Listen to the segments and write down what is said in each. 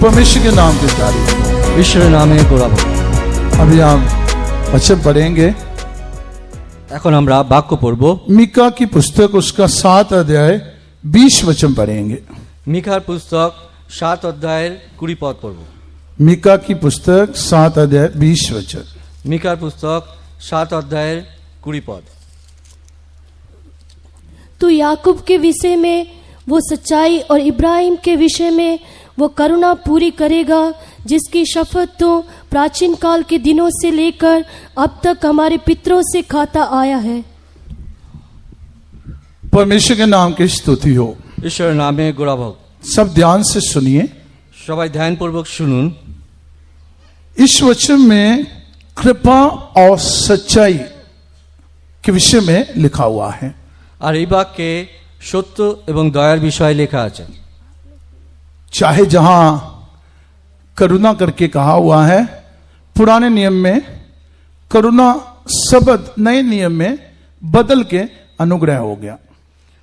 परमेश्वर के नाम की तारीफ हो। ঈশ্বরের নামে গৌরব। अभी हम वचन पढ़ेंगे। এখন আমরা বাক্য পড়ব। मीका की पुस्तक उसका 7 अध्याय 20 वचन पढ़ेंगे। মিকার পুস্তক 7 অধ্যায়ের 20 পদ পড়ব। मीका की पुस्तक 7 अध्याय 20 वचन। মিকার পুস্তক 7 অধ্যায়ের 20 পদ। तू याकूब के विषय में वो सच्चाई और इब्राहिम के विषय में वो करुणा पूरी करेगा, जिसकी शपथ तो प्राचीन काल के दिनों से लेकर अब तक हमारे पितरों से खाता आया है। परमेश्वर के नाम की स्तुति हो। ঈশ্বরের নামে গৌরব হোক। सब ध्यान से सुनिए। সবাই ধ্যানপূর্বক শুনুন। इस वचन में कृपा और सच्चाई के विषय में लिखा हुआ है। আর এই বাক্যে সত্য এবং দয়ার বিষয় লেখা আছে। चाहे जहां करुणा करके कहा हुआ है, पुराने नियम में करुणा शब्द नए नियम में बदल के अनुग्रह हो गया।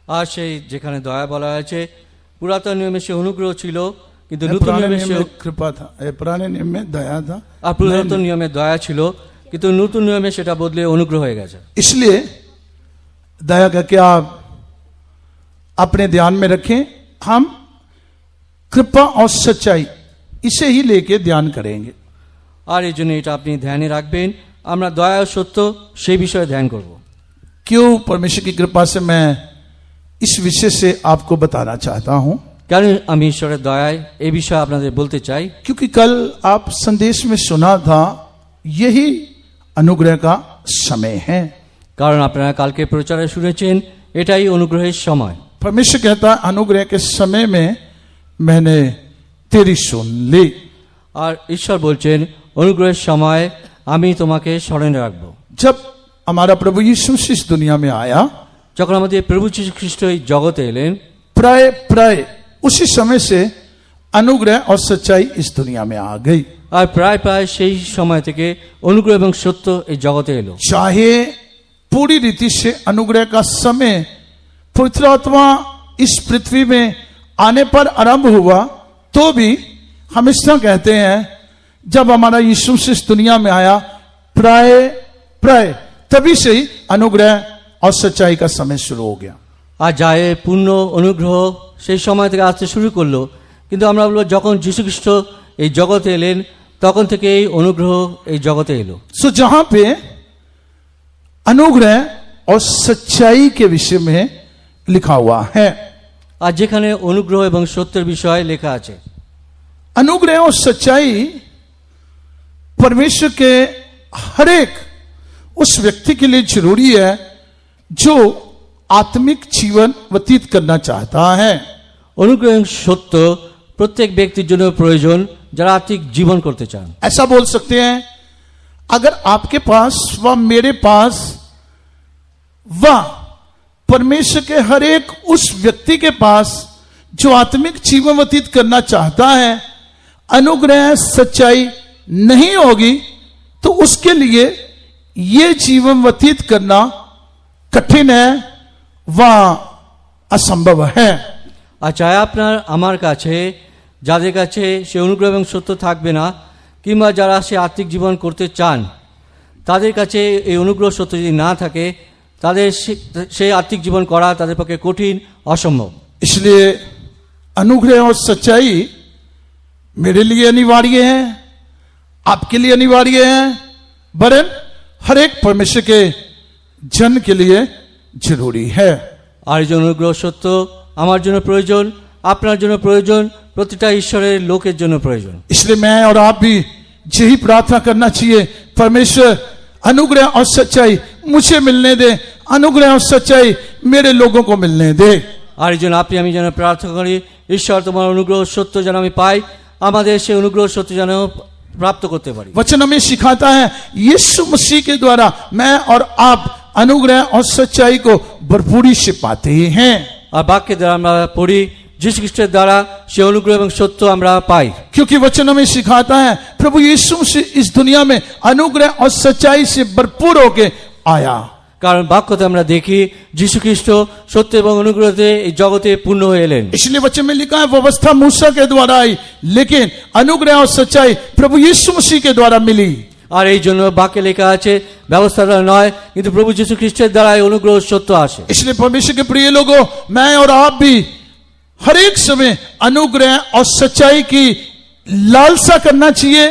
আর সেই যেখানে দয়া বলা হয়েছে, পুরাতন নিয়মে সে অনুগ্রহ ছিল, কিন্তু নতুন पुराने নিয়মে नियम সে में कृपा था, पुराने नियम में दया था। আর পুরাতন নিয়মে দয়া ছিল, কিন্তু নতুন নিয়মে সেটা বদলে অনুগ্রহ হয়ে গেছে। इसलिए दया करके आप अपने ध्यान में रखें। हम कृपा और सच्चाई इसे ही लेके ध्यान करेंगे। আর এই জন্য এটা আপনি ধ্যানে রাখবেন। আমরা দয়া ও সত্য সেই বিষয়ে ধ্যান করব। क्यों परमेश्वर की कृपा से मैं इस विषय से आपको बताना चाहता हूं? কেন আমি ঈশ্বরের দয়ায় এই বিষয়ে আপনাদের বলতে চাই? क्योंकि कल आप संदेश में सुना था, यही अनुग्रह का समय है। কারণ আপনারা কালকে প্রচারে শুনেছেন, এটাই অনুগ্রহের সময়। परमेश्वर कहता है, अनुग्रह के समय में मैंने तेरी सुन ली। আর ঈশ্বর বলছেন, অনুগ্রহের সময় আমি তোমাকে স্মরণে রাখব। जब हमारा प्रभु यीशु मसीह इस दुनिया में आया, যখন আমাদের প্রভু যীশু খ্রিস্ট এই জগতে এলেন, प्राय उसी समय से अनुग्रह और सच्चाई इस दुनिया में आ गई। আর প্রায় সেই সময় থেকে অনুগ্রহ এবং সত্য এই জগতে এলো। चाहे पूरी रीति से अनुग्रह का समय पवित्र आत्मा इस पृथ्वी में आने पर आरंभ हुआ, तो भी हम इस तरह कहते हैं, जब हमारा यीशु से इस दुनिया में आया, प्राय तभी से ही अनुग्रह और सच्चाई का समय शुरू हो गया। আর যায় পূর্ণ অনুগ্রহ সেই সময় থেকে আসতে শুরু করলো, কিন্তু আমরা বলবো যখন যীশু খ্রিস্ট এই জগতে এলেন, তখন থেকে এই অনুগ্রহ এই জগতে এলো। सो जहां पे अनुग्रह और सच्चाई के विषय में लिखा हुआ है, আর যেখানে অনুগ্রহ এবং সত্যের বিষয় লেখা আছে, अनुग्रह और सच्चाई परमेश्वर के हर एक उस व्यक्ति के लिए जरूरी है जो आत्मिक जीवन व्यतीत करना चाहता है। অনুগ্রহ এবং সত্য প্রত্যেক ব্যক্তির জন্য প্রয়োজন যারা আত্মিক জীবন করতে চান। ऐसा बोल सकते हैं, अगर आपके पास व मेरे पास व परमेश्वर के हर एक उस व्यक्ति के पास जो आत्मिक जीवन व्यतीत करना चाहता है, अनुग्रह सच्चाई नहीं होगी, तो उसके लिए ये जीवन व्यतीत करना कठिन है व असंभव है। আর চাই আপনার আমার কাছে যাদের কাছে সে অনুগ্রহ এবং সত্য থাকবে না, কিংবা যারা সে আত্মিক জীবন করতে চান, তাদের কাছে এই অনুগ্রহ সত্য যদি না থাকে, তাদের সেই আত্মিক জীবন করা তাদের পক্ষে কঠিন, অসম্ভব। इसलिए अनुग्रह और सच्चाई मेरे लिए अनिवार्य है, आपके लिए अनिवार्य है, वरन हर एक परमेश्वर के जन के लिए जरूरी है। আর এই অনুগ্রহ সত্য আমার জন্য প্রয়োজন, আপনার জন্য প্রয়োজন, প্রতিটা ঈশ্বরের লোকের জন্য প্রয়োজন। इसलिए मैं और आप भी यही प्रार्थना करना चाहिए, परमेश्वर अनुग्रह और सच्चाई मुझे मिलने दे, अनुग्रह और सच्चाई मेरे लोगों को मिलने दे। আর এই জন্য আপনি আমি যেন প্রার্থনা করি, ঈশ্বর তোমার অনুগ্রহ সত্য যেন আমি পাই, আমাদের সেই অনুগ্রহ সত্য যেন प्राप्त করতে পারি। वचन हमें सिखाता है, यीशु मसीह के द्वारा मैं और आप अनुग्रह और सच्चाई को भरपूरी से पाते हैं। আর বাক্যের দ্বারা আমরা পড়ি, যীশু খ্রিস্টের দ্বারা সে অনুগ্রহ এবং সত্য আমরা পাই। क्योंकि वचन हमें सिखाता है, प्रभु यीशु मसीह इस दुनिया में अनुग्रह और सच्चाई से भरपूर होके आया। কারণ বাক্যতে আমরা দেখি যীশুখ্রিস্ট সত্য এবং অনুগ্রহে এই জগতে পূর্ণ হয়ে এলেন। इसलिए वचन में लिखा है व्यवस्था मूसा के द्वारा आई, लेकिन अनुग्रह और सच्चाई प्रभु यीशु मसीह के द्वारा मिली। আর এই জন্য বাক্যে লেখা আছে ব্যবস্থা দ্বারা নয়, কিন্তু প্রভু যীশু খ্রিস্টের দ্বারাই অনুগ্রহ ও সত্য আসে। इसलिए परमेश्वर के प्रिय लोगों, मैं और आप भी हर एक समय अनुग्रह और सच्चाई की लालसा करना चाहिए,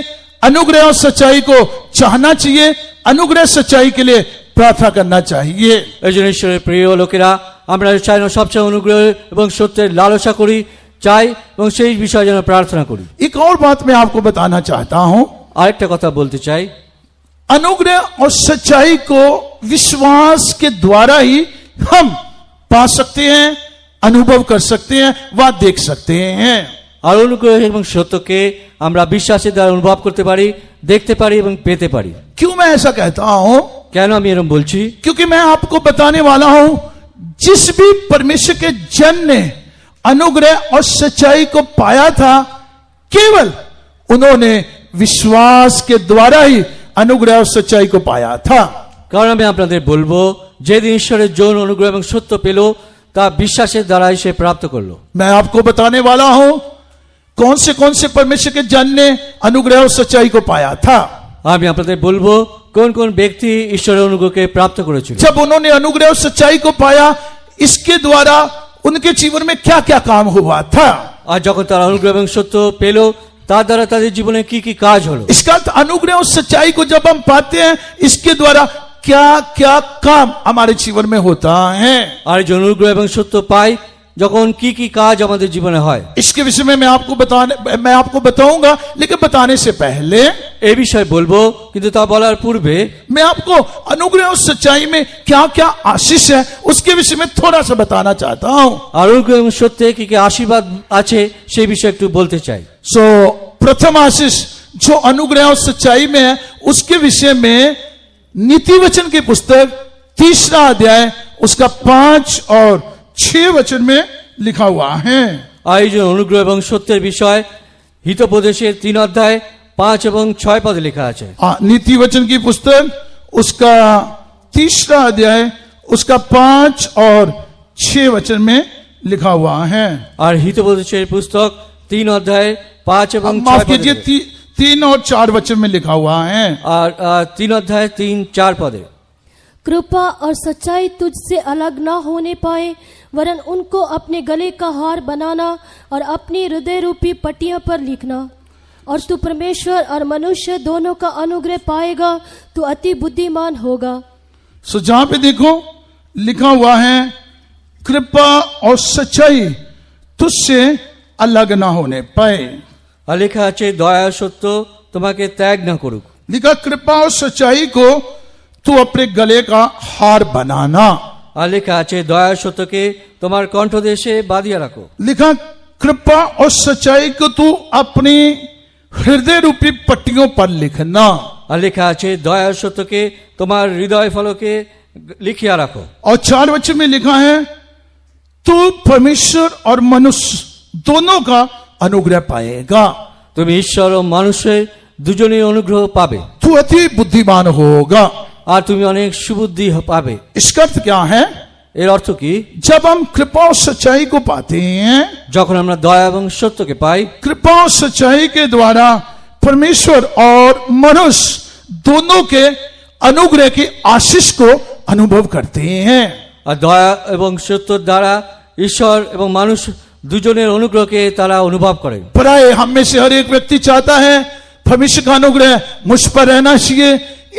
अनुग्रह और सच्चाई को चाहना चाहिए, अनुग्रह सच्चाई के लिए प्रार्थना करना चाहिए। এই জন্য ঈশ্বরের প্রিয় লোকেরা, আমরা চাই না সবচেয়ে অনুগ্রহ এবং সত্যের লালসা করি, চাই এবং সেই বিষয়ে যেন প্রার্থনা করি। एक और बात मैं आपको बताना चाहता हूं, আরেকটা কথা বলতে চাই, अनुग्रह और सच्चाई को विश्वास के द्वारा ही हम पा सकते हैं, अनुभव कर सकते हैं, वह देख सकते हैं। আর অনুগ্রহ এবং সত্যকে আমরা বিশ্বাসের দ্বারা অনুভব করতে পারি, দেখতে পারি এবং পেতে পারি। क्यों मैं ऐसा कहता हूं? কেন আমি এরকম বলছি? क्योंकि मैं आपको बताने वाला हूं, जिस भी परमेश्वर के जन ने अनुग्रह और सच्चाई को पाया था, केवल उन्होंने विश्वास के द्वारा ही अनुग्रह और सच्चाई को पाया था। কারণ আমি আপনাদের বলবো, যেদিন ঈশ্বরের যৌন অনুগ্রহ এবং সত্য পেল, তা বিশ্বাসের দ্বারাই সে প্রাপ্ত করলো। मैं आपको बताने वाला हूं कौन से परमेश्वर के जन ने अनुग्रह और सच्चाई को पाया था। আমি আপনাদের বলবো কোন কোন ব্যক্তি ঈশ্বরের অনুগ্রহকে প্রাপ্ত করেছিল। जब उन्होंने अनुग्रह और सच्चाई को पाया, इसके द्वारा उनके जीवन में क्या क्या काम हुआ था। আর যখন তারা অনুগ্রহ এবং সত্য পেল, তার দ্বারা তাদের জীবনে কি কি কাজ হলো। इसका अर्थ अनुग्रह और सच्चाई को जब हम पाते हैं, इसके द्वारा क्या क्या काम हमारे जीवन में होता है। আর যে অনুগ্রহ এবং সত্য পাই, যখন কি কি কাজ আমাদের জীবনে হয়, इसके विषय में मैं आपको बताऊंगा, लेकिन बताने से पहले এই বিষয়ে বলবো, কিন্তু তা বলার পূর্বে मैं आपको अनुग्रह और सच्चाई में क्या क्या आशीष है, उसके विषय में थोड़ा सा बताना चाहता हूं। আর অনুগ্রহ এবং সত্যে কি কি আশীর্বাদ আছে সেই বিষয়ে একটু বলতে চাই। सो प्रथम आशीष जो अनुग्रह और सच्चाई में है, उसके विषय में नीति वचन की पुस्तक 3 अध्याय उसका 5 और 6 वचन में लिखा हुआ है। আর এই যে অনুগ্রহ এবং সত্যের বিষয় হিতোপদেশের 3 অধ্যায় 5 এবং 6 পদে লেখা আছে। नीति वचन की पुस्तक उसका 3 अध्याय उसका 5 और 6 वचन में लिखा हुआ है। আর হিতোপদেশের পুস্তক 3 অধ্যায় 5 এবং 6 माफ পদে कीजिए, 3 और 4 वचन में लिखा हुआ है। আর 3 অধ্যায় 3-4 পদে। कृपा और सच्चाई तुझसे अलग न होने पाए, वरन उनको अपने गले का हार बनाना और अपनी हृदय रूपी पट्टियों पर लिखना। और तू परमेश्वर और मनुष्य दोनों का अनुग्रह पाएगा, तू अति बुद्धिमान होगा। सो जहां पे देखो लिखा हुआ है कृपा और सच्चाई तुझसे अलग ना होने पाए। আর লেখা আছে দয়া ও সত্য তোমাকে ত্যাগ না করুক। लिखा कृपा और सच्चाई को तू अपने गले का हार बनाना। আর লেখা আছে দয়া ও সত্যকে তোমার কণ্ঠদেশে বাঁধিয়া রাখো। लिखा कृपा और सच्चाई को तू अपनी हृदय रूपी पट्टियों पर लिखना। আর লেখা আছে দয়া ও সত্যকে তোমার হৃদয় ফলকে লিখিয়া রাখো। और 4 वचन में लिखा है तू परमेश्वर और मनुष्य दोनों का अनुग्रह पाएगा। তুমি ঈশ্বর ও মানুষের দুজনের অনুগ্রহ পাবে। तू अति बुद्धिमान होगा। আর তুমি অনেক সুবুদ্ধি পাবে। इसका अर्थ क्या है? এর অর্থ কি? जब हम कृपा और सच्चाई को पाते हैं, যখন আমরা দয়া এবং সত্যকে পাই, कृपा और सच्चाई के द्वारा परमेश्वर और मनुष्य दोनों के अनुग्रह की आशीष को अनुभव करते हैं। আর দয়া এবং সত্যর দ্বারা ঈশ্বর এবং মানুষ দুজনের অনুগ্রহকে তারা অনুভব করে। प्राय हम में से हर एक व्यक्ति चाहता है परमेश्वर का अनुग्रह मुझ पर रहना चाहिए,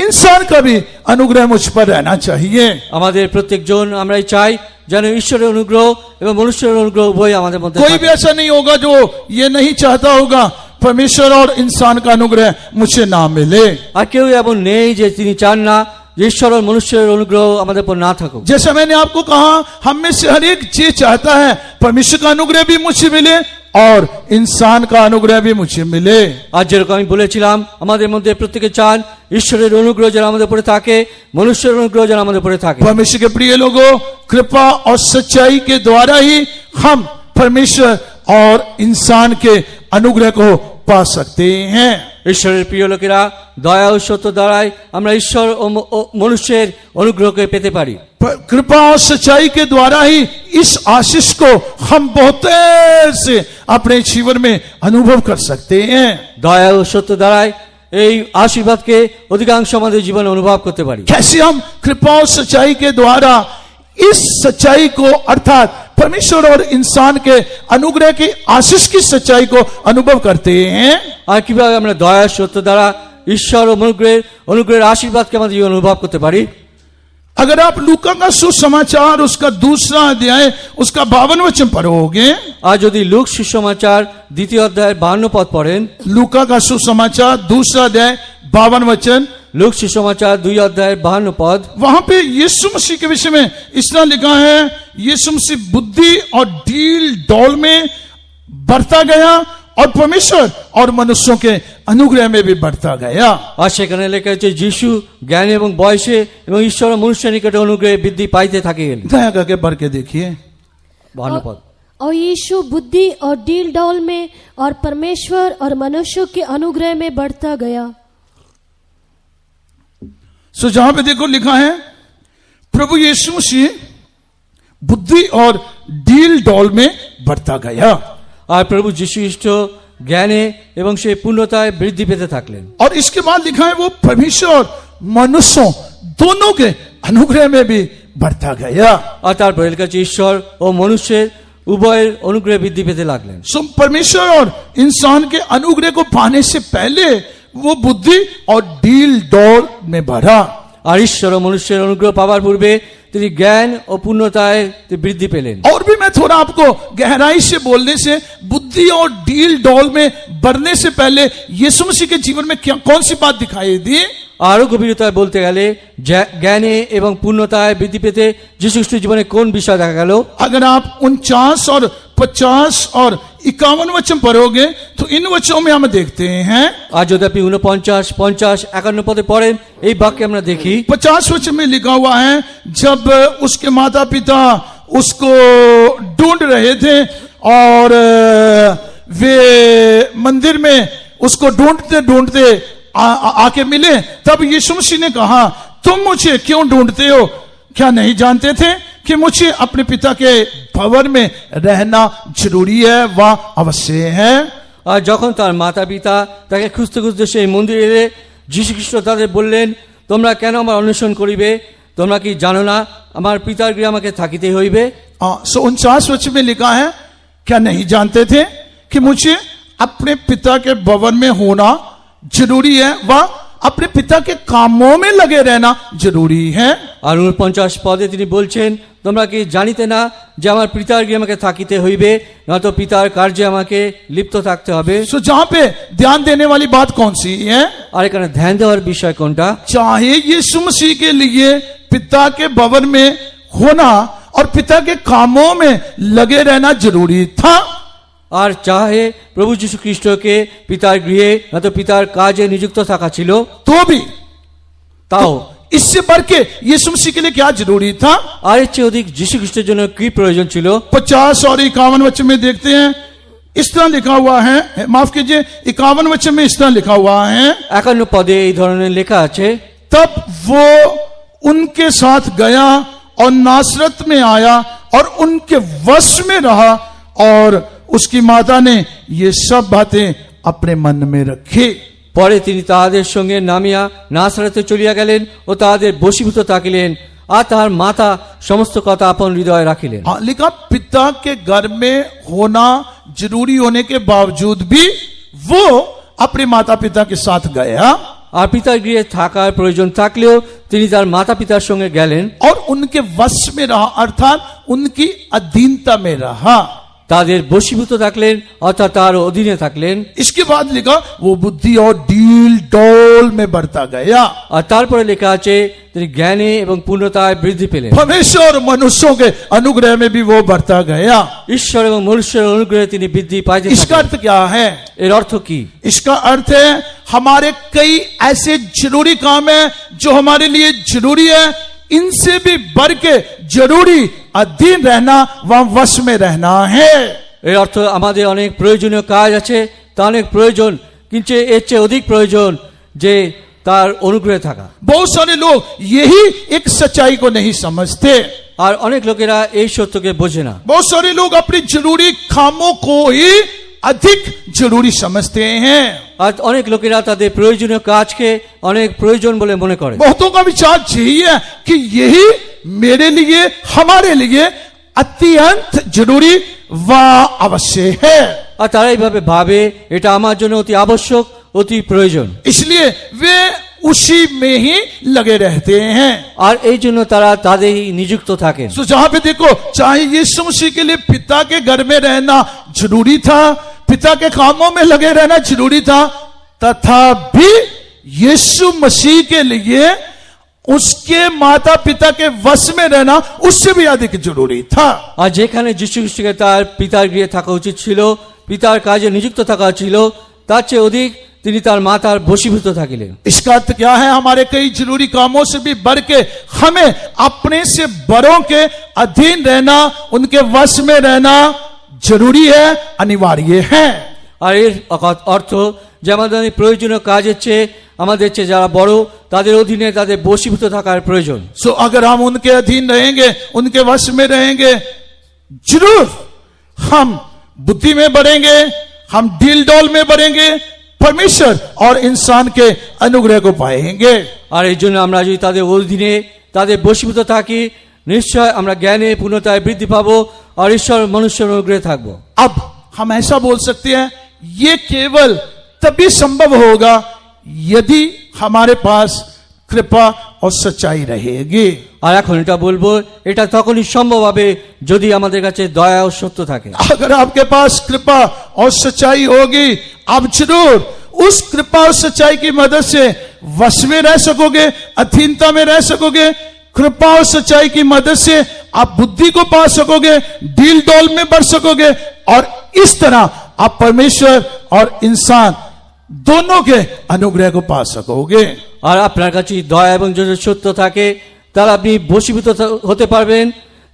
इंसान का भी अनुग्रह मुझ पर रहना चाहिए। আমাদের প্রত্যেকজন আমরাই চাই যেন ঈশ্বরের অনুগ্রহ এবং মনুষ্যের অনুগ্রহ উভয় আমাদের মধ্যে कोई থাকে। भी ऐसा नहीं होगा जो ये नहीं चाहता होगा परमेश्वर और इंसान का अनुग्रह मुझे ना मिले। আর কেউ এমন নেই যে তিনি চান না যে ঈশ্বর ও মনুষ্যের অনুগ্রহ আমাদের উপর না থাকুক। जैसा मैंने आपको कहा, हम में से हर एक ये चाहता है परमेश्वर का अनुग्रह भी मुझे मिले और इंसान का अनुग्रह भी मुझे मिले। আর যেরকম আমি বলেছিলাম, আমাদের মধ্যে প্রত্যেকে চান ঈশ্বরের অনুগ্রহ যেন আমাদের উপরে থাকে, মনুষ্যের অনুগ্রহ যেন আমাদের উপরে থাকে। परमेश्वर के प्रिय लोगों, कृपा और सच्चाई के द्वारा ही हम परमेश्वर और इंसान के अनुग्रह को पा सकते हैं। ঈশ্বরের প্রিয় লোকেরা, দয়া ও সত্য দ্বারাই আমরা ঈশ্বর ও মনুষ্যের অনুগ্রহকে পেতে পারি। कृपा और सच्चाई के द्वारा ही इस आशीष को हम बहुत से अपने जीवन में अनुभव कर सकते हैं। দয়া ও সত্য দ্বারাই এই আশীর্বাদকে অধিকাংশ আমাদের জীবনে অনুভব করতে পারি। कैसे हम कृपा और सच्चाई के द्वारा इस सच्चाई को अर्थात परमेश्वर और इंसान के अनुग्रह की आशीष की सच्चाई को अनुभव करते हैं। আর কিভাবে আমরা দয়া সত্য দ্বারা ঈশ্বর ও অনুগ্রহের আশীর্বাদকে আমাদের জীবনে অনুভব করতে পারি? अगर आप लूका का सुसमाचार उसका दूसरा अध्याय उसका 52 वचन पढ़ोगे, আর যদি লূক সুসমাচার 2 অধ্যায়ের 52 পদ পড়েন, लूका का सुसमाचार दूसरा अध्याय 52 वचन, লূক সুসমাচার 2 অধ্যায়ের 52 পদ, वहां पे यीशु मसीह के विषय में इस तरह लिखा है, यीशु मसीह बुद्धि और डील डौल में बढ़ता गया और परमेश्वर और मनुष्यों के अनुग्रह में भी बढ़ता गया। আর সেখানে লেখা আছে যিশু জ্ঞান এবং বয়সে এবং ঈশ্বর ও মনুষ্যের নিকটে অনুগ্রহে বৃদ্ধি পাইতে থাকে গেলেন। दया करके पढ़ के देखिए। 52 पद। और यीशु बुद्धि और डील डौल में और परमेश्वर और मनुष्यों के अनुग्रह में बढ़ता गया। सो जहां पे देखो लिखा है प्रभु यीशु मसीह बुद्धि और डील डौल में बढ़ता गया, আর প্রভু যীশু খ্রিস্ট জ্ঞানে এবং সেই পূর্ণতায় বৃদ্ধি পেতে থাকলেন। और इसके बाद लिखा है वो परमेश्वर और मनुष्यों दोनों के अनुग्रह में भी बढ़ता गया। আর তারপরে লেখা আছে ঈশ্বর ও মনুষ্যের উভয়ের অনুগ্রহে বৃদ্ধি পেতে লাগলেন। सो परमेश्वर और इंसान के अनुग्रह को पाने से पहले वो बुद्धि और डील डौल में बढ़ा। আর ঈশ্বর ও মনুষ্যের অনুগ্রহ পাওয়ার পূর্বে তিনি জ্ঞান ও পূর্ণতায় বৃদ্ধি পেলেন। और भी मैं थोड़ा आपको गहराई से बोलने से बुद्धि और डील डौल में बढ़ने से पहले यीशु मसीह के जीवन में क्या कौन सी बात दिखाई दी? আরো গভীরতায় বলতে গেলে জ্ঞানে এবং পূর্ণতায় বৃদ্ধি পেতে যীশু খ্রিস্টের জীবনে কোন বিষয় দেখা গেল? अगर आप 49 और 50 और 51 वचन पढ़ोगे तो इन वचनों में हम देखते हैं। আর যদি আপনি 49, 50, 51 পদে পড়েন এই বাক্যে আমরা দেখি 50 वचन में लिखा हुआ है, जब उसके माता पिता उसको ढूंढ रहे थे और वे मंदिर में उसको ढूंढते ढूंढते आके मिले, तब यीशु मसीह ने कहा तुम मुझे क्यों ढूंढते हो? क्या नहीं जानते थे कि मुझे अपने पिता के भवन में रहना जरूरी है व अवश्य है? আর যখন তার মাতা পিতা তাকে খুঁজতে খুঁজতে সেই মন্দিরে এলে যীশু খ্রিস্ট তাদের বললেন তোমরা কেন আমার অন্বেষণ করিবে? তোমরা কি জানো না আমার পিতার গৃহে আমাকে থাকিতে হইবে? 49 वचन में लिखा है, क्या नहीं जानते थे कि मुझे अपने पिता के भवन में होना जरूरी है व अपने पिता के कामों में लगे रहना जरूरी है। আর 49 পদে তিনি বলছেন তোমরা কি জানিতে না যে আমার পিতার গৃহে আমাকে থাকিতে হইবে, নয়তো পিতার কার্যে আমাকে লিপ্ত থাকতে হবে। सो जहां पे ध्यान देने वाली बात कौन सी है? আর এখানে ধ্যান দেওয়ার বিষয় কোনটা? चाहे यीशु मसीह के लिए पिता के भवन में होना और पिता के कामों में लगे रहना जरूरी था, আর চাহে প্রভু যীশু খ্রিস্টকে পিতার গৃহে নয়তো পিতার কাজে নিযুক্ত থাকা ছিল, तो भी তাও इससे बढ़ के यीशु मसीह के लिए क्या जरूरी था? আর এর চেয়ে অধিক যীশু খ্রিস্টের জন্য কি প্রয়োজন ছিল? 50 और 51 वचन में देखते हैं, इस तरह लिखा हुआ है, माफ कीजिए 51 वचन में इस तरह लिखा हुआ है, 51 পদে এই ধরনের লেখা আছে तब वो उनके साथ गया और नासरत में आया और उनके वश में रहा और उसकी माता ने ये सब बातें अपने मन में रखी। পরে তিনি তাহাদের সঙ্গে নামিয়া নাসরতে চলিয়া গেলেন ও তাহাদের বশীভূত থাকিলেন, আর তাহার মাতা সমস্ত কথা আপন হৃদয়ে রাখিলেন। हाँ, लिखा पिता के घर में होना जरूरी होने के बावजूद भी वो अपने माता पिता के साथ गया আর পিতার গৃহে থাকার প্রয়োজন থাকলেও তিনি তার মাতা পিতার সঙ্গে গেলেন और उनके वश में रहा, अर्थात उनकी अधीनता में रहा। তাদের বশীভূত থাকলেন অর্থাৎ তার অধীনে থাকলেন। इसके बाद लिखा वो बुद्धि और डील डौल में बढ़ता गया। আর তারপরে লেখা আছে তিনি জ্ঞানে এবং পূর্ণতায় বৃদ্ধি পেলেন। परमेश्वर मनुष्यों के अनुग्रह में भी वो बढ़ता गया। ঈশ্বর এবং মনুষ্যের অনুগ্রহে তিনি বৃদ্ধি পাইতে इसका থাকলেন। अर्थ क्या है? এর অর্থ কি? इसका अर्थ है हमारे कई ऐसे जरूरी काम है जो हमारे लिए जरूरी है, इनसे भी बढ़ के जरूरी अधीन रहना व वश में रहना है। এর অর্থ আমাদের অনেক প্রয়োজনীয় কাজ আছে, তা অনেক প্রয়োজন, কিন্তু এর চেয়ে অধিক প্রয়োজন যে তার অনুগ্রহে থাকা। बहुत सारे लोग यही एक सच्चाई को नहीं समझते। আর অনেক লোকেরা এই সত্যকে বোঝে না। बहुत सारे लोग अपनी जरूरी कामों को ही अधिक जरूरी समझते हैं। আর অনেক লোকেরা তাদের প্রয়োজনীয় কাজকে অনেক প্রয়োজন বলে মনে করে। बहुतों का विचार यही है कि यही मेरे लिए हमारे लिए अत्यंत जरूरी व अवश्य है। আর তারা এইভাবে ভাবে এটা আমার জন্য অতি আবশ্যক, অতি প্রয়োজন। इसलिए वे उसी में ही लगे रहते हैं। আর এই জন্য তারা তাদেরই নিযুক্ত থাকেন। तो जहां पे देखो, चाहे यीशु मसीह के लिए पिता के घर में रहना जरूरी था, पिता के कामों में लगे रहना जरूरी था, तथापि यीशु मसीह के लिए उसके माता पिता के वश में रहना उससे भी अधिक जरूरी था। আর যেখানে যীশু খ্রিস্টকে তার পিতার গৃহে থাকা উচিত ছিল, পিতার কাজে নিযুক্ত থাকা ছিল, তার চেয়ে অধিক তিনি তার মাতার বশীভূত থাকিলেন। इसका अर्थ क्या है? हमारे कई जरूरी कामों से भी बढ़ के हमें अपने से बड़ों के अधीन रहना, उनके वश में रहना जरूरी है, अनिवार्य है। আর এর অর্থ যে আমাদের প্রয়োজনীয় কাজের চেয়ে আমাদের চেয়ে যারা বড় তাদের অধীনে তাদের বশীভূত থাকার প্রয়োজন। सो अगर हम उनके अधीन रहेंगे, उनके वश में रहेंगे, जरूर हम बुद्धि में बढ़ेंगे, हम डील डोल में बढ़ेंगे, परमेश्वर और इंसान के अनुग्रह को पाएंगे। আর এই জন্য আমরা যদি তাদের অধীনে তাদের বশীভূত থাকি, নিশ্চয় আমরা জ্ঞানে পূর্ণতায় বৃদ্ধি পাবো আর ঈশ্বর মনুষ্যের অনুগ্রহে থাকবো। अब हम ऐसा बोल सकते हैं, ये केवल तभी संभव होगा यदि हमारे पास कृपा और सच्चाई रहेगी। আর এখন এটা বলবো, এটা তখনই সম্ভব হবে যদি আমাদের কাছে দয়া ও সত্য থাকে। अगर आपके पास कृपा और सच्चाई होगी, आप जरूर उस कृपा और सच्चाई की मदद से वश में रह सकोगे, अधीनता में रह सकोगे। कृपा और सच्चाई की मदद से आप बुद्धि को पा सकोगे, डील डोल में बढ़ सकोगे, और इस तरह आप परमेश्वर और इंसान दोनों के अनुग्रह को पा सकोगे। আর আপনার কাছে দয়া এবং যদি সত্য থাকে তাহলে আপনি বশীভূত হতে পারবেন,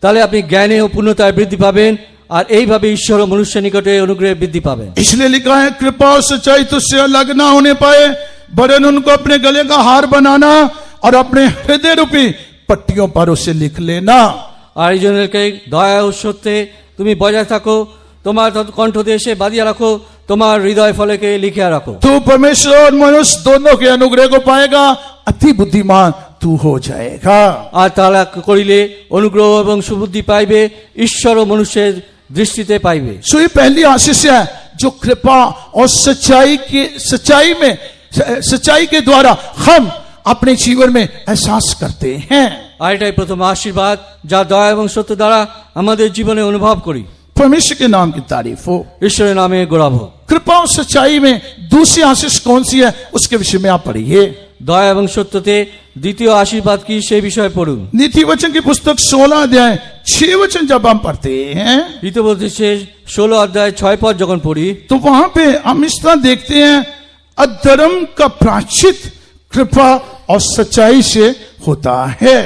তাহলে আপনি জ্ঞানে ও পূর্ণতায় বৃদ্ধি পাবেন, আর এইভাবে ঈশ্বর ও মনুষ্য নিকটে অনুগ্রহে বৃদ্ধি পাবেন। इसलिए लिखा है, कृपा और सच्चाई तुझसे अलग ना होने पाए, वरन उनको अपने गले का हार बनाना और अपने हृदय रूपी पट्टियों पर उसे लिख लेना। আর এই জন্য দয়া ও সত্যে তুমি বজায় থাকো, তোমার কণ্ঠ দিয়ে সে বাঁধিয়া রাখো, তোমার হৃদয় ফলকে লিখিয়া রাখো। तू परमेश्वर और मनुष्य दोनों के अनुग्रह को पाएगा, अति बुद्धिमान तू हो जाएगा। আর তাহলে করিলে অনুগ্রহ এবং সুবুদ্ধি পাইবে, ঈশ্বর ও মনুষ্যের দৃষ্টিতে পাইবে। सो ये पहली आशीष है जो कृपा और सच्चाई के द्वारा हम अपने जीवन में एहसास करते हैं। আর এটাই প্রথম আশীর্বাদ যা দয়া এবং সত্য দ্বারা আমাদের জীবনে অনুভব করি। परमेश्वर के नाम की तारीफ हो, ঈশ্বরের नामे गौरव हो। कृपा और सच्चाई में दूसरी आशीष कौन सी है, उसके विषय में आप पढ़िए। দয়া এবং সত্যতে দ্বিতীয় আশীর্বাদ কি সেই বিষয়ে পড়ুন। नीति वचन की पुस्तक 16 अध्याय 6 वचन जब हम पढ़ते हैं, হিতোপদেশে 16 অধ্যায় 6 পদ যখন পড়ি, तो वहां पे हम इस तरह देखते हैं, अधर्म का प्रायश्चित कृपा और सच्चाई से होता है।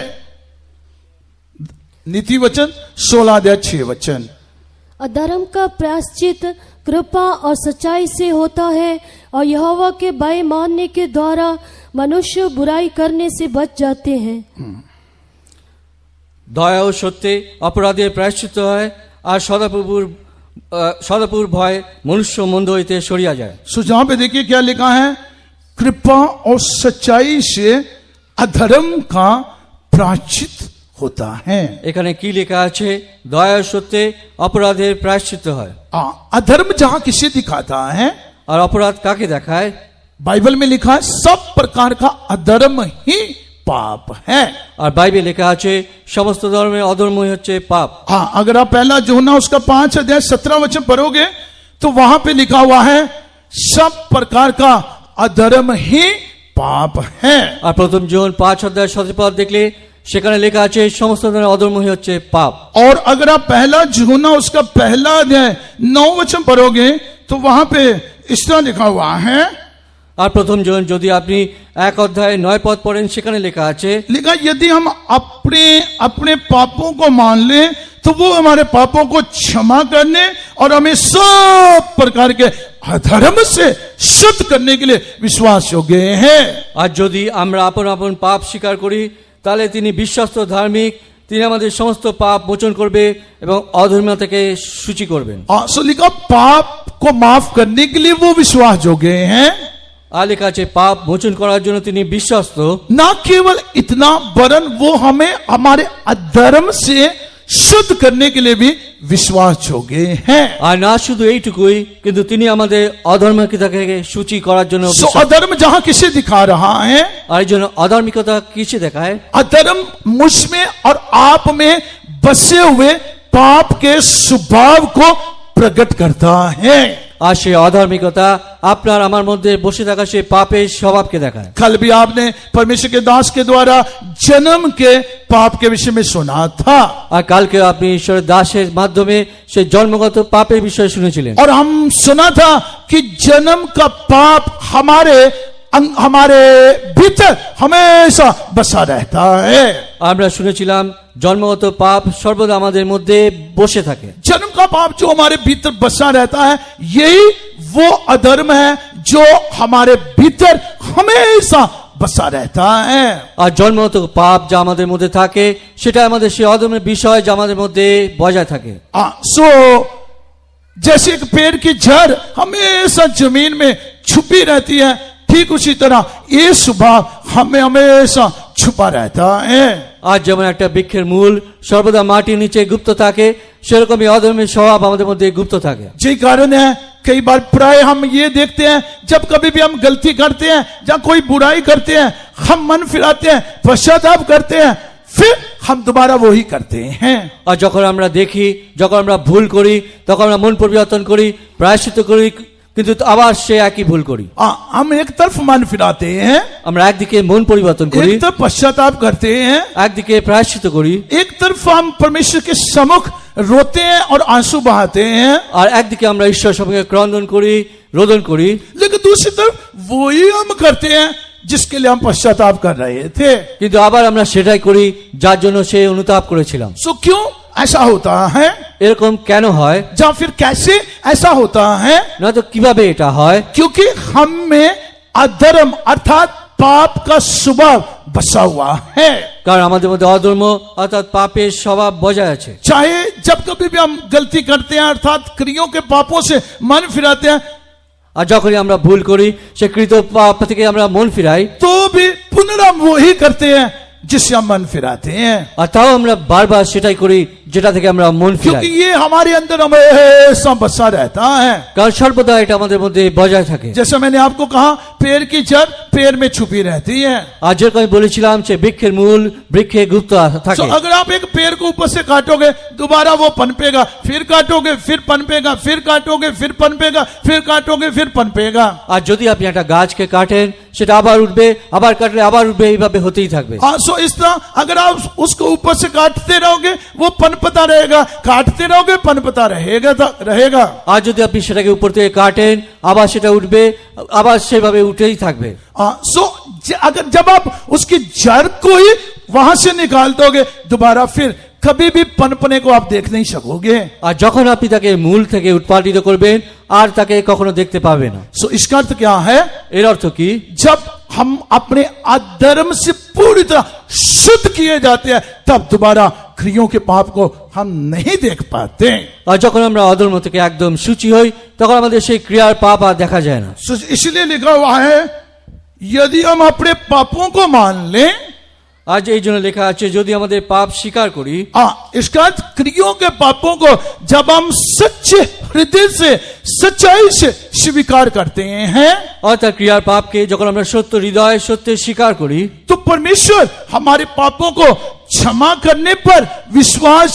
नीति वचन 16 अध्याय 6 वचन। अधर्म का प्रायश्चित कृपा और सच्चाई से होता है, और यहोवा के भय मानने के द्वारा मनुष्य बुराई करने से बच जाते हैं। দয়া ও সত্যে অপরাধের প্রায়শ্চিত্ত হয়, আর সদাপ্রভুর ভয় মনুষ্য মন্দ হইতে সরিয়া যায়। सो जहां पे देखिए क्या लिखा है, कृपा और सच्चाई से अधर्म का प्रायश्चित होता है। এখানে কি লেখা আছে? দয়া ও সত্যে অপরাধের প্রায়শ্চিত্ত হয়। अधर्म जहां किसे दिखाता है, আর অপরাধ কাকে দেখায়? बाइबल में लिखा है सब प्रकार का अधर्म ही पाप है। আর বাইবেলে লেখা আছে সমস্ত ধর্মের অধর্মই হচ্ছে পাপ। हाँ, अगर आप पहला यूहन्ना उसका 5 अध्याय 17 वचन पढ़ोगे तो वहां पे लिखा हुआ है सब प्रकार का अधर्म ही पाप है। আর প্রথম যোহন 5 অধ্যায় 17 পদ দেখলে সেখানে লেখা আছে সমস্ত ধরনের অধর্মই হচ্ছে পাপ। और अगर आप पहला यूहन्ना उसका पहला अध्याय 9 वचन पढ़ोगे तो वहां पे इस तरह लिखा हुआ है। আর প্রথম যোহন যদি আপনি 1 অধ্যায় 9 পদ পড়েন সেখানে লেখা আছে, लिखा यदि हम अपने पापों को मान लें तो वो हमारे पापों को क्षमा करने और हमें सब प्रकार के अधर्म से शुद्ध करने के लिए विश्वास योग्य हैं। আর যদি আমরা আপন আপন পাপ স্বীকার করি তাহলে তিনি বিশ্বস্ত ধার্মিক, তিনি আমাদের সমস্ত পাপ মোচন করবে এবং অধর্ম থেকে সূচি করবেন। सो लिखा पाप को माफ करने के लिए वो विश्वास योग्य हैं। আর লেখা আছে পাপ মোচন করার জন্য তিনি বিশ্বস্ত। ना केवल इतना वरन वो हमें हमारे अधर्म से शुद्ध करने के लिए भी विश्वास योग्य हैं। আর না শুধু এইটুকুই, কিন্তু তিনি আমাদের অধর্মিকতাকে সূচি করার জন্য सो अधर्म जहां किसे दिखा रहा है, আর এই জন্য অধর্মিকতা কিসে দেখায়? अधर्म मुझ में और आप में बसे हुए पाप के स्वभाव को प्रकट करता है। আর সেই অধর্মিকতা আপনার আমার মধ্যে বসে থাকা সেই পাপের স্বভাবকে দেখায়। कल भी आपने परमेश्वर के दास के द्वारा जन्म के पाप के विषय में सुना था, আর कालके আপনি ঈশ্বরের দাসের মাধ্যমে সেই জন্মগত পাপের বিষয়ে শুনেছিলেন। और हम सुना था कि जन्म का पाप हमारे भीतर हमेशा बसा रहता है। আমরা শুনেছিলাম জন্মগত পাপ সর্বদা আমাদের মধ্যে বসে থাকে। जन्म का पाप जो हमारे भीतर बसा रहता है, यही वो अधर्म है जो हमारे भीतर हमेशा बसा रहता है। আর জন্মগত পাপ যা আমাদের মধ্যে থাকে সেটা আমাদের সেই অধর্মের বিষয় যা আমাদের মধ্যে বজায় থাকে। सो जैसे एक पेड़ की जड़ हमेशा जमीन में छुपी रहती है, ठीक उसी तरह ये स्वभाव हमें हमेशा छुपा रहता है। আর যেমন একটা বৃক্ষের মূল সর্বদা মাটির নিচে গুপ্ত থাকে, সেরকমই অধর্মের স্বভাব আমাদের মধ্যে গুপ্ত থাকে। यही कारण है कई बार प्राय हम ये देखते हैं, जब कभी भी हम गलती करते हैं या कोई बुराई करते हैं, हम मन फिराते हैं, पश्चाताप करते हैं, फिर हम दोबारा वही करते हैं। আর যখন আমরা দেখি, যখন আমরা ভুল করি, তখন আমরা মন পরিবর্তন করি, প্রায়শ্চিত্ত করি, কিন্তু আবার সে একই ভুল করি। हम एक तरफ मन फिराते हैं, আমরা একদিকে মন পরিবর্তন করি, एक तरफ पश्चाताप करते हैं, একদিকে প্রায়শ্চিত্ত করি, एक तरफ हम परमेश्वर के सम्मुख रोते हैं और आंसू बहाते हैं, আর একদিকে আমরা ঈশ্বর সম্মুখে ক্রন্দন করি, রোদন করি। लेकिन दूसरी तरफ वही हम करते हैं जिसके लिए हम पश्चाताप कर रहे थे। কিন্তু আবার আমরা সেটাই করি যার জন্য সে অনুতাপ করেছিলাম। सो क्यों ऐसा होता है, এরকম কেন হয়? या फिर कैसे ऐसा होता है? নয়তো কিভাবে এটা হয়? क्योंकि हम में अधर्म अर्थात पाप का स्वभाव बसा हुआ है। কারণ আমাদের মধ্যে অধর্ম অর্থাৎ পাপের স্বভাব বজায় আছে। चाहे जब कभी भी हम गलती करते हैं अर्थात क्रियों के पापों से मन फिराते हैं, আর যখনই আমরা ভুল করি সে কৃত পাপ থেকে আমরা মন ফিরাই, तो भी पुनः वही करते हैं जिससे हम मन फिराते हैं, আর তাও আমরা বারবার সেটাই করি যেটা থেকে আমরা মন ফিরাই। क्योंकि ये हमारे अंदर हमेशा बसा रहता है। কারণ সর্বদা এটা আমাদের মধ্যে বজায় থাকে। जैसे मैंने आपको कहा, पेड़ की जड़ पेड़ में छुपी रहती है। আর যেরকম আমি বলেছিলাম যে বৃক্ষের মূল বৃক্ষে গুপ্ত तो থাকে। अगर आप एक पेड़ को ऊपर से काटोगे, दोबारा वो पनपेगा, फिर काटोगे फिर पनपेगा, फिर काटोगे फिर पनपेगा, फिर काटोगे फिर पनपेगा। আর যদি আপনি একটা গাছকে কাটেন সেটা আবার উঠবে, আবার কাটলে আবার উঠবে, এইভাবে হতেই থাকবে। सो इस तरह अगर आप उसको ऊपर से काटते रहोगे वो पनपता रहेगा, काटते रहोगे पनपता रहेगा। আর যদি আপনি সেটাকে উপর থেকে কাটেন আবার সেটা উঠবে, আবার সেভাবে উঠেই থাকবে। सो अगर जब आप उसकी जड़ को ही वहां से निकाल दोगे, दोबारा फिर कभी भी पनपने को आप देख नहीं सकोगे। আর যখন আপনি তাকে মূল থেকে উৎপাদিত করবেন আর তাকে কখনো দেখতে পাবেন না। सो इसका अर्थ क्या है? এর অর্থ কি? जब हम अपने अधर्म से पूरी तरह शुद्ध किए जाते हैं, तब दोबारा क्रियों के पाप को हम नहीं देख पाते। আর যখন আমরা অধর্ম থেকে একদম সূচি হই তখন আমাদের সেই ক্রিয়ার পাপ আর দেখা যায় না। सो इसलिए लिखा हुआ है, यदि हम अपने पापों को मान लें, আজ এই জন্য লেখা আছে যদি আমাদের পাপ স্বীকার করি। इसका अर्थ क्रियों के पापों को जब हम सच्चे हृदय से सच्चाई से स्वीकार करते हैं, অর্থাৎ क्रियार पापকে যখন আমরা সত্য হৃদয় সত্যে স্বীকার করি, तो परमेश्वर हमारे पापों को क्षमा करने पर विश्वास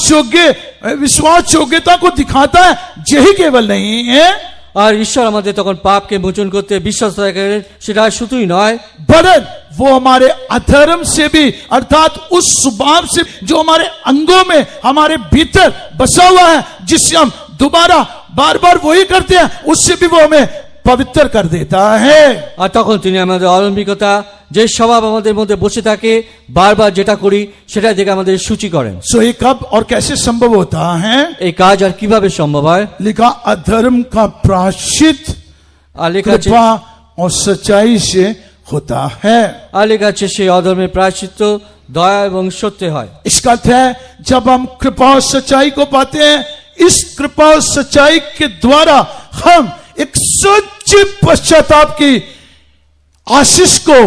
योग्यता को दिखाता है। यही केवल नहीं है, আর ঈশ্বর আমাদের তখন পাপকে মোচন করতে বিশ্বাস রাখেন। সেটা শুধুই নয়, वरन वो हमारे अधर्म से भी अर्थात उस स्वभाव से जो हमारे अंगों में हमारे भीतर बसा हुआ है, जिससे हम दोबारा बार बार वही करते हैं, उससे भी वो हमें पवित्र कर देता है। আর তখন তিনি আমাদের অলৌকিকতা যে স্বভাব আমাদের মধ্যে বসে থাকে বারবার যেটা করি সেটা দেখে আমাদের সূচি করেন। सो ये कब और कैसे संभव होता है? এই কাজ আর কিভাবে সম্ভব হয়? लिखा अधर्म का प्रायश्चित আর লেখা আছে कृपा और सच्चाई से होता है। আর লেখা আছে সেই অধর্মের প্রায়শ্চিত্ত দয়া এবং সত্যে হয়। इसका अर्थ है जब हम कृपा और सच्चाई को पाते हैं, इस कृपा और सच्चाई के द्वारा हम एक सच्चे पश्चाताप की आशीष को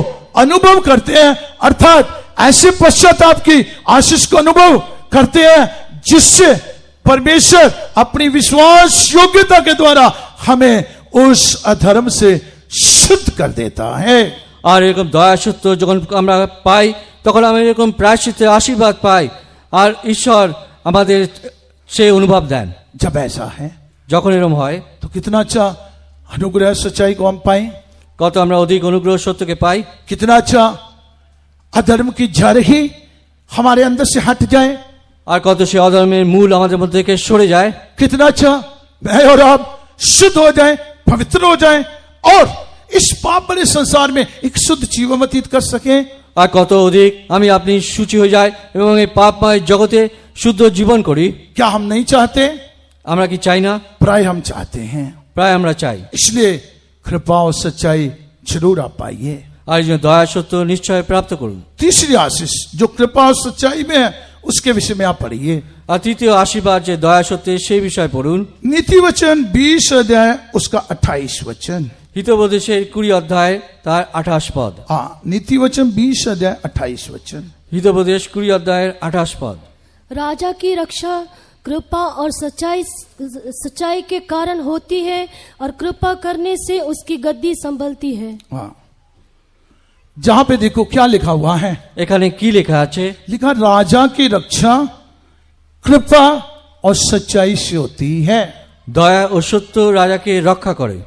अनुभव करते हैं, अर्थात ऐसे पश्चाताप की आशीष को अनुभव करते हैं जिससे परमेश्वर अपनी विश्वास योग्यता के द्वारा हमें उस अधर्म से शुद्ध कर देता है। আর এরকম দয়া সত্য যখন আমরা পাই তখন আমরা এরকম প্রায়শ্চিত্তের আশীর্বাদ পাই আর ঈশ্বর আমাদের সেই অনুভব দেন। जब ऐसा है যখন এরকম হয় तो कितना अच्छा अनुग्रह सच्चाई को हम पाए, কত আমরা অধিক অনুগ্রহ সত্যকে পাই, कितना अच्छा अधर्म की जड़ ही हमारे अंदर से हट जाए, আর कत से अधर्मेर मूल हमारे मध्य থেকে সরে যায়, कितना अच्छा मैं और आप शुद्ध हो जाए, पवित्र हो जाए और इस पाप भरे संसार में एक शुद्ध जीवन व्यतीत कर सके। আর কত অধিক আমি আপনি সূচি হয়ে যায় এবং এই পাপময় জগতে শুদ্ধ জীবন করি। क्या हम नहीं चाहते? আমরা কি চাই না? प्राय हम चाहते हैं। প্রায় আমরা চাই। इसलिए कृपा और सच्चाई जरूर आप पाइए। আর এই জন্য দয়া সত্য নিশ্চয় প্রাপ্ত করুন। तीसरी आशीष जो कृपा और सच्चाई में है उसके विषय में आप पढ़िए। আর তৃতীয় আশীর্বাদ যে দয়া সত্য সেই বিষয় পড়ুন। नीति वचन 20 अध्याय उसका 28 वचन। হিতোপদেশের 20 অধ্যায় তার 28 পদ। हाँ, नीति वचन 20 अध्याय 28 वचन। হিতোপদেশ 20 অধ্যায়ের 28 পদ। राजा की रक्षा कृपा और सच्चाई के कारण होती है और कृपा करने से उसकी गद्दी संभलती है। हाँ, जहां पे देखो क्या लिखा हुआ है, এখানে কি লেখা আছে? लिखा राजा की रक्षा कृपा और सच्चाई से होती है। দয়া ও সত্য রাজাকে রক্ষা করে।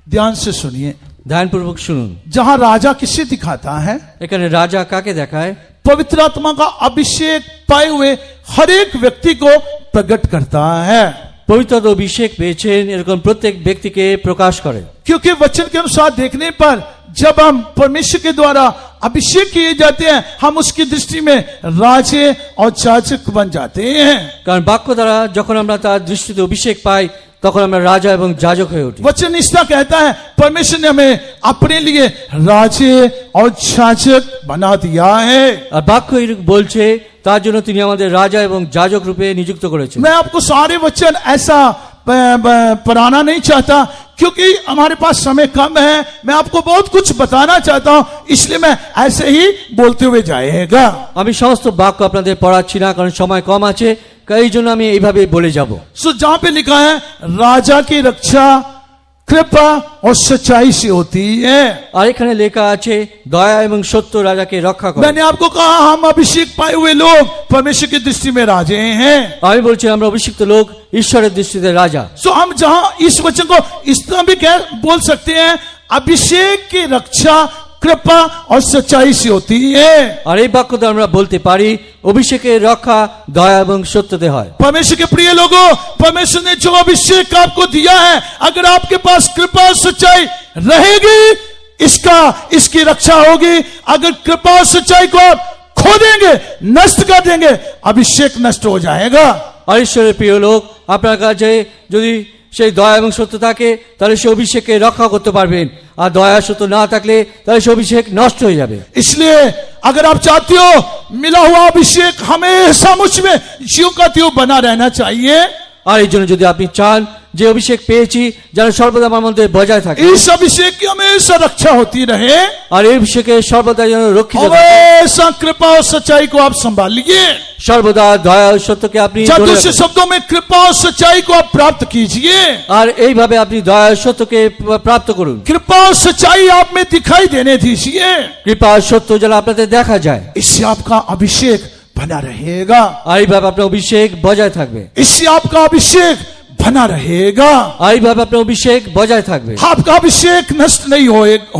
ध्यान से सुनिए, ধ্যানপূর্বক শুনুন। जहां राजा किसे दिखाता है? এখানে রাজা কাকে দেখায়? पवित्र आत्मा का अभिषेक पाए हुए हर एक व्यक्ति को प्रकट करता है। পবিত্র অভিষেক পেয়েছেন এরকম প্রত্যেক ব্যক্তিকে প্রকাশ করে। क्योंकि वचन के अनुसार देखने पर जब हम परमेश्वर के द्वारा अभिषेक किए जाते हैं, हम उसकी दृष्टि में राजे और जाजक बन जाते हैं। কারণ বাক্য দ্বারা যখন আমরা তার দৃষ্টিতে অভিষেক পাই তখন আমরা রাজা এবং যাজক হয়ে উঠি। वचन इसका कहता है परमेश्वर ने हमें अपने लिए राजे और जाजक बना दिया है। আর বাক্য এরকম বলছে তার জন্য তিনি আমাদের রাজা এবং যাজক রূপে নিযুক্ত করেছেন। मैं आपको सारे वचन ऐसा पढ़ाना नहीं चाहता क्योंकि हमारे पास समय कम है। मैं आपको बहुत कुछ बताना चाहता हूं, इसलिए मैं ऐसे ही बोलते हुए जाएगा। আমি সমস্ত বাক্য আপনাদের পড়াচ্ছি না কারণ সময় কম আছে, এই জন্য আমি এইভাবে বলে যাব। सो जहां पे लिखा है राजा की रक्षा कृपा और सच्चाई से होती है, আর এখানে লেখা আছে দয়া এবং সত্য রাজাকে রক্ষা করে। मैंने आपको कहा हम अभिषेक पाए हुए लोग परमेश्वर की दृष्टि में राजे हैं। আমি বলছি আমরা অভিষিক্ত লোক ঈশ্বরের দৃষ্টিতে রাজা। सो हम जहां इस वचन को इस तरह भी बोल सकते हैं, अभिषेक की रक्षा कृपा और सच्चाई से होती है। আর এই বাক্য দ্বারা আমরা বলতে পারি অভিষেকের রক্ষা দয়া এবং সত্যতে হয়। परमेश्वर के प्रिय लोगों, परमेश्वर ने जो अभिषेक आपको दिया है, अगर आपके पास कृपा और सच्चाई रहेगी, इसकी रक्षा होगी। अगर कृपा और सच्चाई को आप खो देंगे, नष्ट कर देंगे, अभिषेक नष्ट हो जाएगा। আর ঈশ্বরের প্রিয় লোক আপনার কাছে যদি সেই দয়া এবং সত্য থাকে তাহলে সে অভিষেককে রক্ষা করতে পারবেন, আর দয়া সত্য না থাকলে তাহলে সে অভিষেক নষ্ট হয়ে যাবে। इसलिए अगर आप चाहते हो मिला हुआ अभिषेक हमेशा मुझ में ज्यों का त्यों बना रहना चाहिए, আর এই জন্য যদি আপনি চান যে অভিষেক পেয়েছি যেন সর্বদা আমার মধ্যে বজায় থাকে, इस अभिषेक की हमेशा रक्षा होती रहे, আর এই অভিষেকে সর্বদা যেন রক্ষিত থাকে, हमेशा कृपा और सच्चाई को आप संभालिए। সর্বদা দয়া ও সত্যকে আপনি ধরে दूसरे রাখুন। शब्दों में कृपा और सच्चाई को आप प्राप्त कीजिए। আর এইভাবে আপনি দয়া ও সত্যকে প্রাপ্ত করুন। कृपा और सच्चाई आप में दिखाई देने दीजिए, কৃপা আর সত্য যেন আপনাদের দেখা যায়, इससे आपका अभिषेक बना रहेगा, আর এইভাবে আপনার অভিষেক বজায় থাকবে। इससे आपका अभिषेक बना रहेगा। আর এইভাবে আপনার অভিষেক বজায় থাকবে, आपका अभिषेक नष्ट नहीं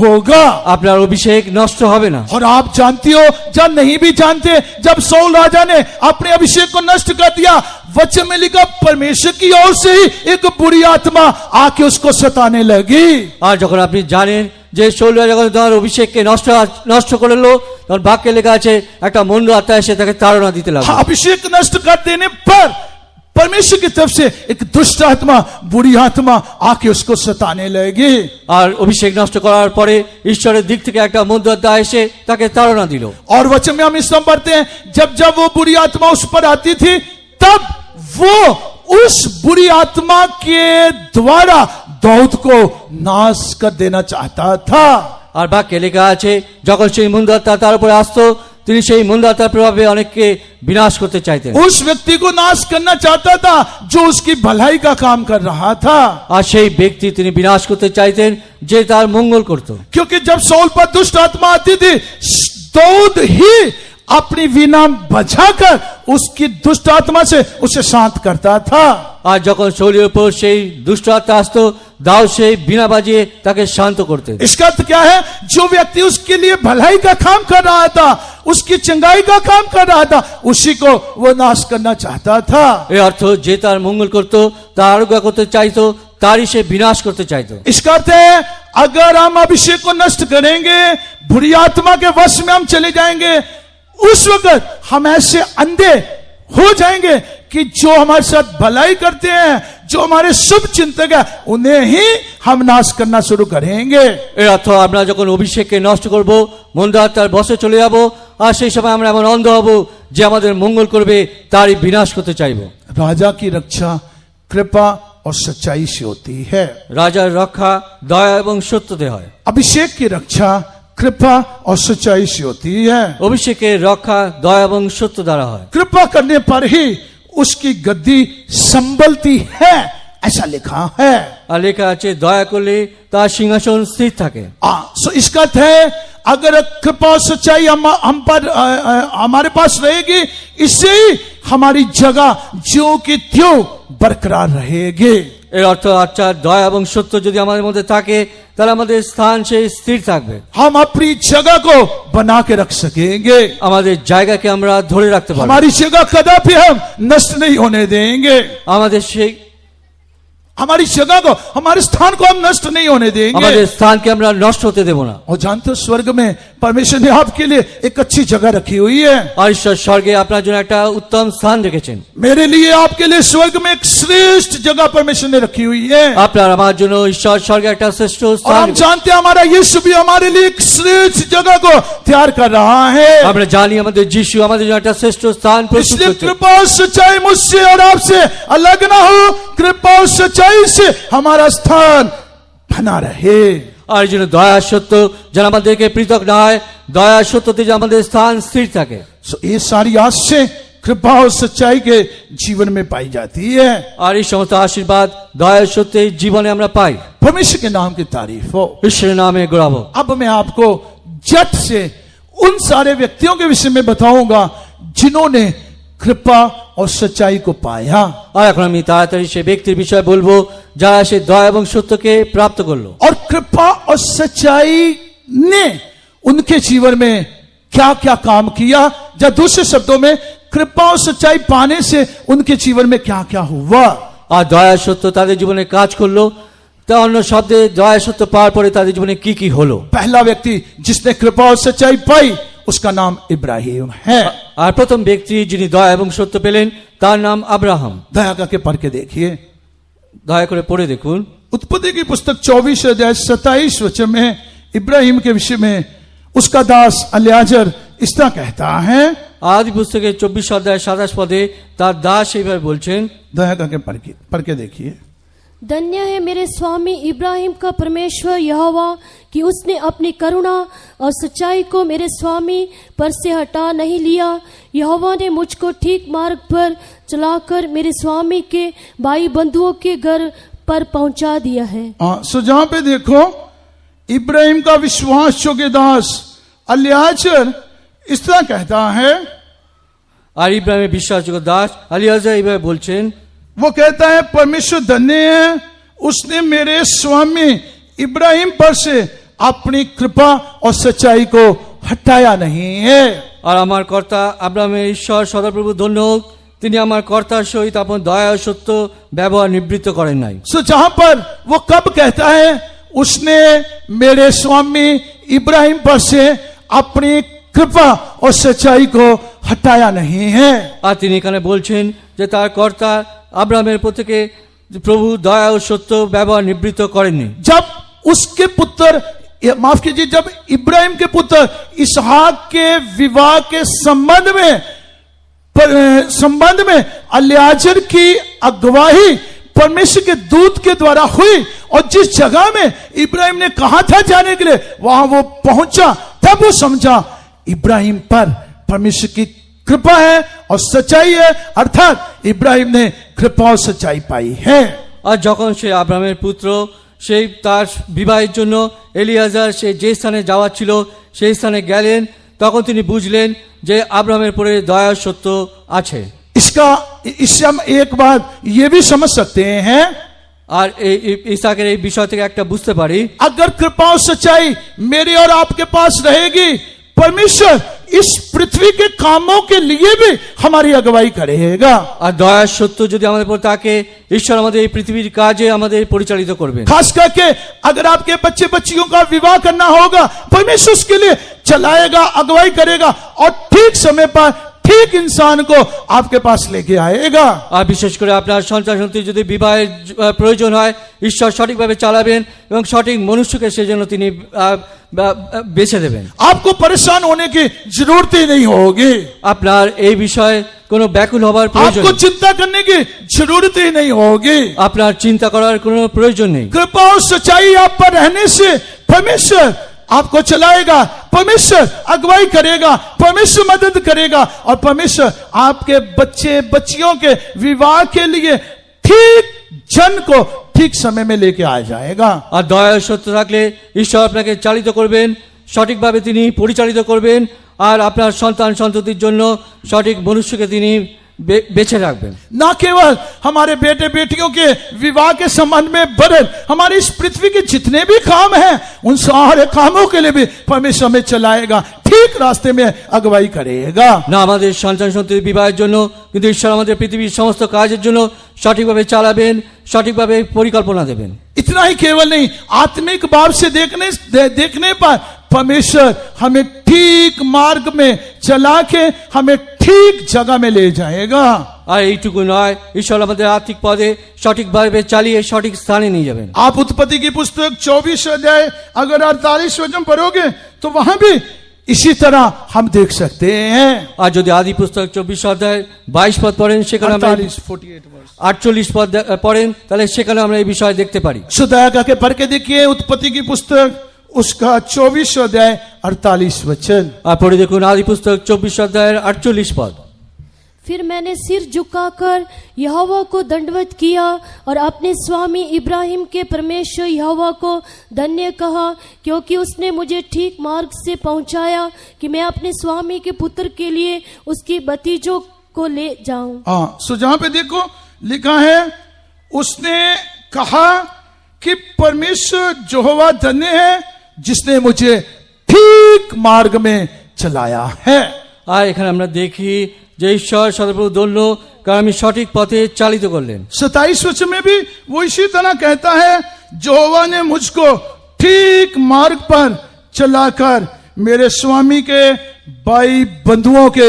होगा। আপনার অভিষেক নষ্ট হবে না। और आप जानती हो, जब नहीं भी जानते, जब सौल राजा ने अपने अभिषेक को नष्ट कर दिया, वचन में लिखा परमेश्वर की ओर से ही एक बुरी आत्मा आके उसको सताने लगी। আর যখন আপনি জানেন যে শৌল যখন তার অভিষেককে নষ্ট করলো, তখন বাক্যে লেখা আছে একটা মন্দ আত্মা এসে তাকে তাড়না দিতে লাগলো। अभिषेक नष्ट कर देने पर परमेश्वर की तरफ से एक दुष्ट आत्मा, बुरी आत्मा आके उसको सताने लगी। আর অভিষেক নষ্ট করার পরে ঈশ্বরের দিক থেকে একটা মন্দ আত্মা এসে তাকে তাড়না দিল। और वचन में हम इस समय पढ़ते हैं, जब जब वो बुरी आत्मा उस पर आती थी, तब वो उस बुरी आत्मा के द्वारा दाऊद को नाश कर देना चाहता था। আর বাক্যে লেখা আছে যখন সেই মন্দ আত্মা তার উপরে আসতো, তিনি সেই মন্দ আত্মার প্রভাবে অনেককে বিনাশ করতে চাইতেন। उस व्यक्ति को नाश करना चाहता था जो उसकी भलाई का काम कर रहा था। আর সেই ব্যক্তি তিনি বিনাশ করতে চাইতেন যে তার মঙ্গল করত। क्योंकि जब सौल पर दुष्ट आत्मा आती थी, दाऊद ही अपनी वीणा बजाकर उसकी दुष्ट आत्मा से उसे शांत करता था। আর যখন শৌলের উপর সেই দুষ্ট আত্মা আসতো, দাউদ সেই বিনা বাজিয়ে তাকে শান্ত করতেন। इसका अर्थ क्या है? जो व्यक्ति उसके लिए भलाई का काम कर रहा था, उसकी चंगाई का काम कर रहा था, उसी को वो नाश करना चाहता था। এর অর্থ যে তার মঙ্গল করত, তার আরোগ্য করতে চাইতো, তারই সে বিনাশ করতে চাইতো। इसका अर्थ है, अगर हम अभिषेक को नष्ट करेंगे, बुरी आत्मा के वश में हम चले जाएंगे, उस वक्त हम ऐसे अंधे हो जाएंगे कि जो हमारे साथ भलाई करते हैं, जो हमारे शुभ चिंतक है, उन्हें ही हम नाश करना शुरू करेंगे। এর অর্থ আমরা যখন অভিষেককে নষ্ট করব, মন্দ আত্মার বশে চলে যাব, আর সেই সময় আমরা এমন অন্ধ হব যে আমাদের মঙ্গল করবে, তারই বিনাশ করতে চাইব। राजा की रक्षा कृपा और सच्चाई से होती है। রাজার রক্ষা দয়া এবং সত্যতে হয়। अभिषेक की रक्षा कृपा और सच्चाई से होती है। অভিষেকের রক্ষা দয়া এবং সত্য দ্বারা হয়। कृपा करने पर ही उसकी गद्दी संभलती है, ऐसा लिखा है। আর লেখা আছে দয়া করলে তার সিংহাসন স্থির থাকে। सो इसका अर्थ है, अगर कृपा और सच्चाई हम पर हमारे पास रहेगी, इससे ही हमारी जगह ज्यों की त्यों बरकरार रहेगी। এর অর্থ আচ্ছা দয়া এবং সত্য যদি আমাদের মধ্যে থাকে, তাহলে আমাদের স্থান সেই স্থির থাকবে। हम अपनी जगह को बना के रख सकेंगे। আমাদের জায়গাকে আমরা ধরে রাখতে পারবো। हमारी जगह कदापि हम नष्ट नहीं होने देंगे। আমাদের সেই हमारी जगह को, हमारे स्थान को हम नष्ट नहीं होने देंगे। আমাদের স্থানকে আমরা নষ্ট হতে দেব না। और जानते हो, स्वर्ग में परमेश्वर ने आपके लिए एक अच्छी जगह रखी हुई है। আর ঈশ্বর স্বর্গে আপনার জন্য একটা উত্তম স্থান রেখেছেন। मेरे लिए आपके लिए स्वर्ग में एक श्रेष्ठ जगह परमेश्वर ने रखी हुई है। আপনার আমার জন্য ঈশ্বর স্বর্গে একটা শ্রেষ্ঠ और স্থান हम जानते हैं, हमारा यीशु भी हमारे लिए एक श्रेष्ठ जगह को तैयार कर रहा है। আমরা জানি আমাদের যিশু আমাদের জন্য একটা শ্রেষ্ঠ স্থান প্রস্তুত इसलिए করছেন। कृपा और सच्चाई मुझसे और आपसे अलग ना हो। कृपा और सच्चाई से हमारा स्थान बना रहे। আর এই জন্য দয়া সত্য যেন আমাদেরকে পৃথক না হয়, দয়া সত্যতে যেন আমাদের স্থান স্থির থাকে। ये सारी आशीष कृपा और सच्चाई के जीवन में पाई जाती है। আর এই সমস্ত আশীর্বাদ দয়া সত্যে জীবনে আমরা পাই। परमेश्वर के नाम की तारीफ हो। ঈশ্বরের নামে গৌরব। अब मैं आपको झट से उन सारे व्यक्तियों के विषय में बताऊंगा जिन्होंने कृपा और सच्चाई को पाया। আর এখন আমি তাড়াতাড়ি সে ব্যক্তির বিষয়ে বলবো যারা সে দয়া এবং সত্যকে প্রাপ্ত করলো। और कृपा और सच्चाई ने उनके जीवन में क्या क्या काम किया, या दूसरे शब्दों में कृपा और सच्चाई पाने से उनके जीवन में क्या क्या हुआ। আর দয়া সত্য তাদের জীবনে কাজ করলো, তা অন্য শব্দে দয়া সত্য পাওয়ার পরে তাদের জীবনে কি কি হলো। पहला व्यक्ति जिसने कृपा और सच्चाई पाई, उसका नाम इब्राहिम है। আর প্রথম ব্যক্তি যিনি দয়া এবং সত্য পেলেন তার নাম আব্রাহাম। दया करके पढ़ के देखिए, দয়া করে পড়ে দেখুন। उत्पत्ति की पुस्तक 24 अध्याय 27 वचन में इब्राहिम के विषय में उसका दास अलियाजर इस तरह कहता है। আদি পুস্তকে 24 অধ্যায় 27 পদে তার দাস এইভাবে বলছেন। दया करके पढ़ के देखिए। धन्य है मेरे स्वामी इब्राहिम का परमेश्वर यहोवा कि उसने अपनी करुणा और सच्चाई को मेरे स्वामी पर से हटा नहीं लिया। यहोवा ने मुझको ठीक मार्ग पर चलाकर मेरे स्वामी के भाई बंधुओं के घर पर पहुंचा दिया है। सो जहां पे देखो, इब्राहिम का विश्वास योग्य दास अलियाजर इस तरह कहता है। আর ইব্রাহিমের বিশ্বাসযোগ্য দাস আলিয়াজা এইভাবে বলছেন। वो कहता है परमेश्वर धन्य है, उसने मेरे स्वामी इब्राहिम पर से अपनी कृपा और सच्चाई को हटाया नहीं है। আর আমার কর্তা আব্রাহামের ঈশ্বর সদাপ্রভু ধন্য হোক, তিনি আমার কর্তার সহিত আপন দয়া ও সত্য ব্যবহার নিবৃত্ত করেন নাই। सो जहां पर वो कब कहता है उसने मेरे स्वामी इब्राहिम पर से अपनी कृपा और सच्चाई को हटाया नहीं है। আর তিনি এখানে বলছেন যে তার কর্তা আব্রাহামের প্রত্যেকে প্রভু দয়া ও সত্য ব্যবহার নিবৃত্ত করেননি। जब उसके पुत्र, माफ कीजिए, जब इब्राहिम के पुत्र इसहाक के विवाह के संबंध में अलियाजर की अगुवाई परमेश्वर के दूत के द्वारा हुई और जिस जगह में इब्राहिम ने कहा था जाने के लिए वहां वो पहुंचा, तब वो समझा इब्राहिम पर परमेश्वर की कृपा है और सच्चाई है, अर्थात इब्राहिम ने कृपा और सच्चाई पाई है। আর যখন সে আব্রাহামের পুত্র সেই তার বিবাহের জন্য এলিয়াজার সে যে স্থানে যাওয়ার ছিল সেই স্থানে গেলেন, তখন তিনি বুঝলেন যে আব্রাহামের পরে দয়া সত্য আছে। इससे हम एक बात ये भी समझ सकते हैं, আর এই ইসাকের এই বিষয় থেকে একটা বুঝতে পারি, अगर कृपा और सच्चाई मेरे और आपके पास रहेगी, परमेश्वर इस पृथ्वी के कामों के लिए भी हमारी अगुवाई करेगा। আর দয়া সত্য যদি আমাদের উপর থাকে, ঈশ্বর আমাদের এই পৃথিবীর কাজে আমাদের পরিচালিত করবেন। खास करके अगर आपके बच्चे बच्चियों का विवाह करना होगा, परमेश्वर उसके लिए चलाएगा, अगुवाई करेगा और ठीक समय पर ठीक इंसान को आपके पास लेके आएगा। আর বিশেষ করে আপনার সন্তান সন্ততি যদি বিবাহের প্রয়োজন হয়, ঈশ্বর সঠিকভাবে চালাবেন এবং সঠিক মনুষ্যকে সেজন্য তিনি বেছে দেবেন। आपको परेशान होने की जरूरत ही नहीं होगी, আপনার এই বিষয়ে কোনো ব্যাকুল হবার প্রয়োজন आपको নেই, चिंता करने की जरूरत ही नहीं होगी। আপনার চিন্তা করার কোনো প্রয়োজন নেই। कृपा और सच्चाई आप पर रहने से परमेश्वर आपको चलाएगा, परमेश्वर अगुवाई करेगा, परमेश्वर मदद करेगा और परमेश्वर आपके बच्चे बच्चियों के विवाह के लिए ठीक जन को ठीक समय में लेके आ जाएगा। আর দয়া সত্য থাকলে ঈশ্বর আপনাকে চালিত করবেন, সঠিকভাবে তিনি পরিচালিত করবেন আর আপনার সন্তান সন্ততির জন্য সঠিক মনুষ্যকে তিনি বেছে রাখবেন। ना केवल हमारे बेटे बेटियों के विवाह के संबंध में बदल हमारी इस पृथ्वी के जितने भी काम हैं उन सारे कामों के लिए भी परमेश्वर में चलाएगा, ठीक रास्ते में अगुवाई करेगा। না আমাদের সন্তান সন্ততির বিবাহের জন্য, কিন্তু ঈশ্বর আমাদের পৃথিবীর সমস্ত কাজের জন্য সঠিকভাবে চালাবেন, সঠিকভাবে পরিকল্পনা দেবেন। इतना ही केवल नहीं, आत्मिक भाव से देखने पर परमेश्वर हमें ठीक मार्ग में चला के हमें ठीक जगह में ले जाएगा। আর এইটুকু নয়, ঈশ্বর আমাদের আর্থিক পদে সঠিকভাবে চালিয়ে সঠিক স্থানে নিয়ে যাবেন। आप उत्पत्ति की पुस्तक 24 अध्याय अगर 48 वचन पढ़ोगे तो वहां भी इसी तरह हम देख सकते हैं। আর যদি আদি পুস্তক 24 অধ্যায় 22 পদ পড়েন, সেখানে আমরা 48 পদ পড়েন, তাহলে সেখানে আমরা এই বিষয় দেখতে পারি। सुदया का के पढ़ के देखिए उत्पत्ति की पुस्तक उसका 24 अध्याय 48 वचन। আর পড়ে দেখুন আদি পুস্তক 24 অধ্যায়ের 48 পদ। फिर मैंने सिर झुकाकर यहोवा को दंडवत किया और अपने स्वामी इब्राहिम के परमेश्वर यहोवा को धन्य कहा, क्योंकि उसने मुझे ठीक मार्ग से पहुंचाया कि मैं अपने स्वामी के पुत्र के लिए उसकी भतीजों को ले जाऊं। हाँ, सो जहां पे देखो लिखा है उसने कहा कि परमेश्वर यहोवा धन्य है जिसने मुझे ठीक मार्ग में चलाया है। আর এখানে আমরা দেখি যে ঈশ্বর সদাপ্রভু ধন্য, কারণ আমি সঠিক পথে চালিত করলেন। 27 वचन में भी वो इसी तरह कहता है, यहोवा ने मुझको ठीक मार्ग पर चलाकर मेरे स्वामी के भाई बंधुओं के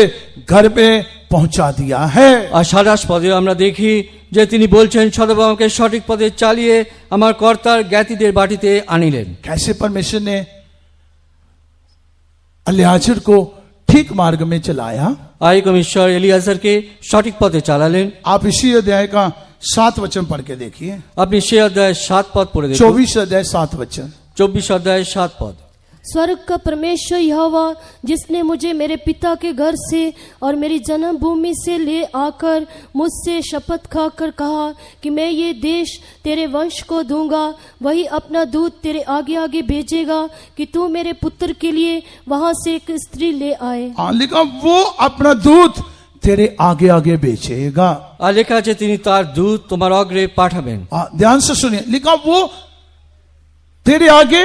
घर में पहुंचा दिया है। আর 27 পদে আমরা দেখি যে তিনি বলছেন সদাপ্রভু আমাকে সঠিক পথে চালিয়ে আমার কর্তার জ্ঞাতিদের বাটিতে আনিলেন। कैसे परमेश्वर ने अलियाजर को ठीक मार्ग में चलाया। আর এরকম ঈশ্বর এলিয়াজারকে সঠিক পথে চালালেন। आप इसी अध्याय का 7 वचन पढ़ के देखिए। আপনি সে অধ্যায় 7 পদ পড়ে দেখুন। 24 अध्याय 7 वचन। 24 অধ্যায় 7 পদ। स्वर्ग का परमेश्वर यहोवा जिसने मुझे मेरे पिता के घर से और मेरी जन्मभूमि से ले आकर मुझसे शपथ खाकर कहा कि मैं ये देश तेरे वंश को दूंगा, वही अपना दूत तेरे आगे आगे भेजेगा कि तू मेरे पुत्र के लिए वहां से एक स्त्री ले आए। हाँ, लिखा वो अपना दूत तेरे आगे आगे बेचेगा। আর লেখা আছে তিনি তার দূত তোমার অগ্রে পাঠাবেন। ध्यान से सुनिए, लिखा वो तेरे आगे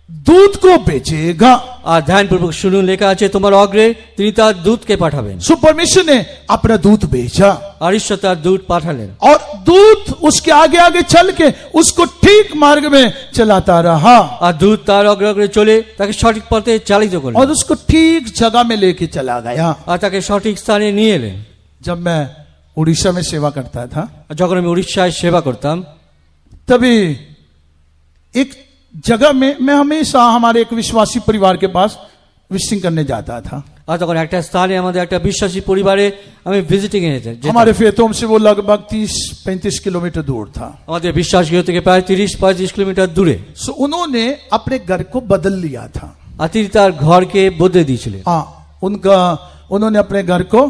दूध को बेचेगा। আর ধ্যানপূর্বক শুনুন, লেখা আছে তোমার অগ্রে তিনি তার দূতকে পাঠাবেন। सो परमेश्वर ने अपना दूत भेजा আর ঈশ্বর তার দূত পাঠালেন। और दूत उसके आगे आगे चल के उसको ठीक मार्ग में चलाता रहा আর দূত তার অগ্রে অগ্রে চলে তাকে সঠিক পথে চালিত করলেন और उसको ठीक जगह में लेके चला गया। আর তাকে সঠিক স্থানে নিয়ে এলেন। जब मैं उड़ीसा में सेवा करता था আর যখন আমি উড়িষ্যায় সেবা করতাম, तभी एक जगह में मैं हमेशा हमारे एक विश्वासी परिवार के पास विजिटिंग करने जाता था। আর তখন একটা স্থানে আমাদের একটা বিশ্বাসী পরিবারে আমি ভিজিটিং এ যেতাম। हमारे फेतोम से वो लगभग 30-35 किलोमीटर दूर था। আমাদের বিশ্বাস গৃহ থেকে প্রায় 30-35 কিলোমিটার দূরে। सो उन्होंने अपने घर को बदल लिया था। আর তিনি তার ঘরকে বদলে দিয়েছিলেন। उन्होंने अपने घर को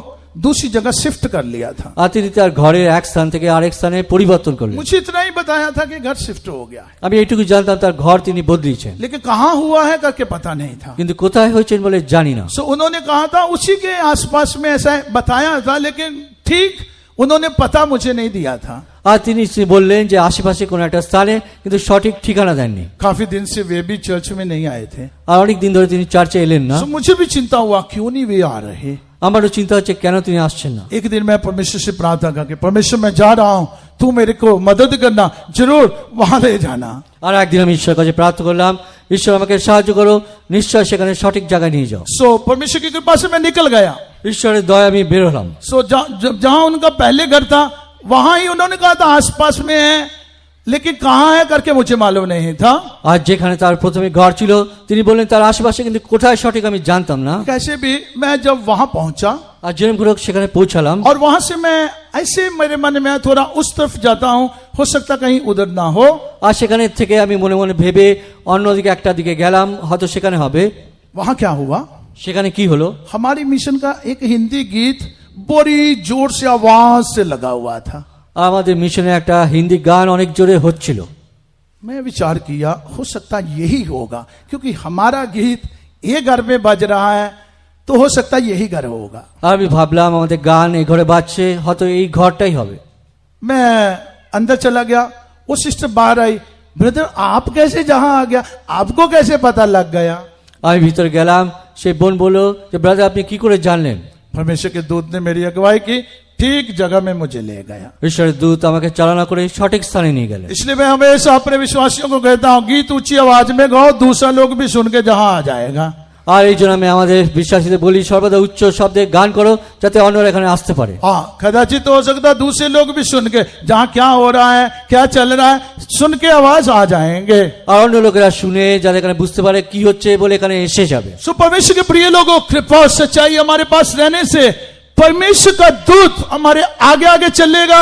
दूसरी जगह शिफ्ट कर लिया था। আর তিনি তার ঘরের এক স্থান থেকে আরেক স্থানে পরিবর্তন করলেন। मुझे इतना ही बताया था कि घर शिफ्ट हो गया है, আমি এইটুকু জানতাম তার ঘর তিনি বদলিয়েছেন, लेकिन कहाँ हुआ है करके पता नहीं था। কিন্তু কোথায় হয়েছেন বলে জানি না। सो उन्होंने कहा था उसी के आसपास में ऐसा बताया था, लेकिन ठीक उन्होंने पता मुझे नहीं दिया था। আর তিনি বললেন যে আশেপাশে কোন একটা স্থানে, কিন্তু সঠিক ঠিকানা দেননি। काफी दिन से वे भी चर्च में नहीं आए थे। আর অনেক দিন ধরে তিনি চার্চে এলেন না। सो मुझे भी चिंता हुआ क्यों नहीं वे आ रहे। আমারও চিন্তা হচ্ছে কেন তিনি আসছেন না। एक दिन मैं परमेश्वर से प्रार्थना करके, परमेश्वर मैं जा रहा हूं, तू मेरे को मदद करना, जरूर वहां ले जाना। আর একদিন আমি ঈশ্বরের কাছে প্রার্থনা করলাম, ঈশ্বর আমাকে সাহায্য করো, নিশ্চয় সেখানে সঠিক জায়গায় নিয়ে যাও। सो परमेश्वर की कृपा से मैं निकल गया। ঈশ্বরের দয়া আমি বের হলাম। सो जहां उनका पहले घर था वहां ही उन्होंने कहा था आसपास में है, लेकिन कहां है करके मुझे मालूम नहीं था। আর যেখানে তার প্রথমে ঘর ছিল তিনি বললেন তার আশেপাশে, কিন্তু কোথায় সঠিক আমি জানতাম না। कैसे भी मैं जब वहां पहुंचा আর যেরকম সেখানে পৌঁছালাম, और वहां से मैं ऐसे मेरे मन में थोड़ा उस तरफ जाता हूं, हो सकता कहीं उधर ना हो। আর সেখানে থেকে আমি মনে মনে ভেবে অন্যদিকে একটা দিকে গেলাম, হয়তো সেখানে হবে। वहां क्या हुआ, সেখানে কি হলো, हमारी मिशन का एक हिंदी गीत बड़ी जोर से आवाज से लगा हुआ था। আমাদের মিশনে একটা হিন্দি গান অনেক জোরে হচ্ছিল। मैं विचार किया हो सकता यही होगा, क्योंकि हमारा गीत ये घर में बज रहा है, तो हो सकता यही घर होगा। আর আমি ভাবলাম আমাদের গান এই ঘরে বাজছে, হয়তো এই ঘরটাই হবে। मैं अंदर चला गया, वो सिस्टर बाहर आई, ब्रदर आप कैसे जहां आ गया, आपको कैसे पता लग गया। আমি ভিতরে গেলাম, সেই বোন বলল যে ব্রাদার আপনি কি করে জানলেন। परमेश्वर के दूत ने मेरी अगुवाई की, ठीक जगह में मुझे ले गया। ঈশ্বরের দূত আমাকে চালনা করে সঠিক স্থানে নিয়ে গেলেন। इसलिए मैं हमेशा अपने विश्वासियों को कहता हूँ, गीत ऊंची आवाज में गाओ, दूसरा लोग भी सुन के जहां आ जाएगा। আর এই জন্য আমি আমাদের বিশ্বাসীদের বলি সর্বদা উচ্চ শব্দে গান করো, যাতে অন্যরা এখানে আসতে পারে। हाँ, कदाचित हो सकता दूसरे लोग भी सुन के जहां क्या हो रहा है, क्या चल रहा है, सुन के आवाज आ जाएंगे। আর অন্য লোকেরা শুনে যাতে এখানে বুঝতে পারে কি হচ্ছে বলে एखाने এসে যাবে। सो परमेश्वर के प्रिय लोगों, कृपा और सच्चाई हमारे पास रहने से परमेश्वर का दूत हमारे आगे आगे चलेगा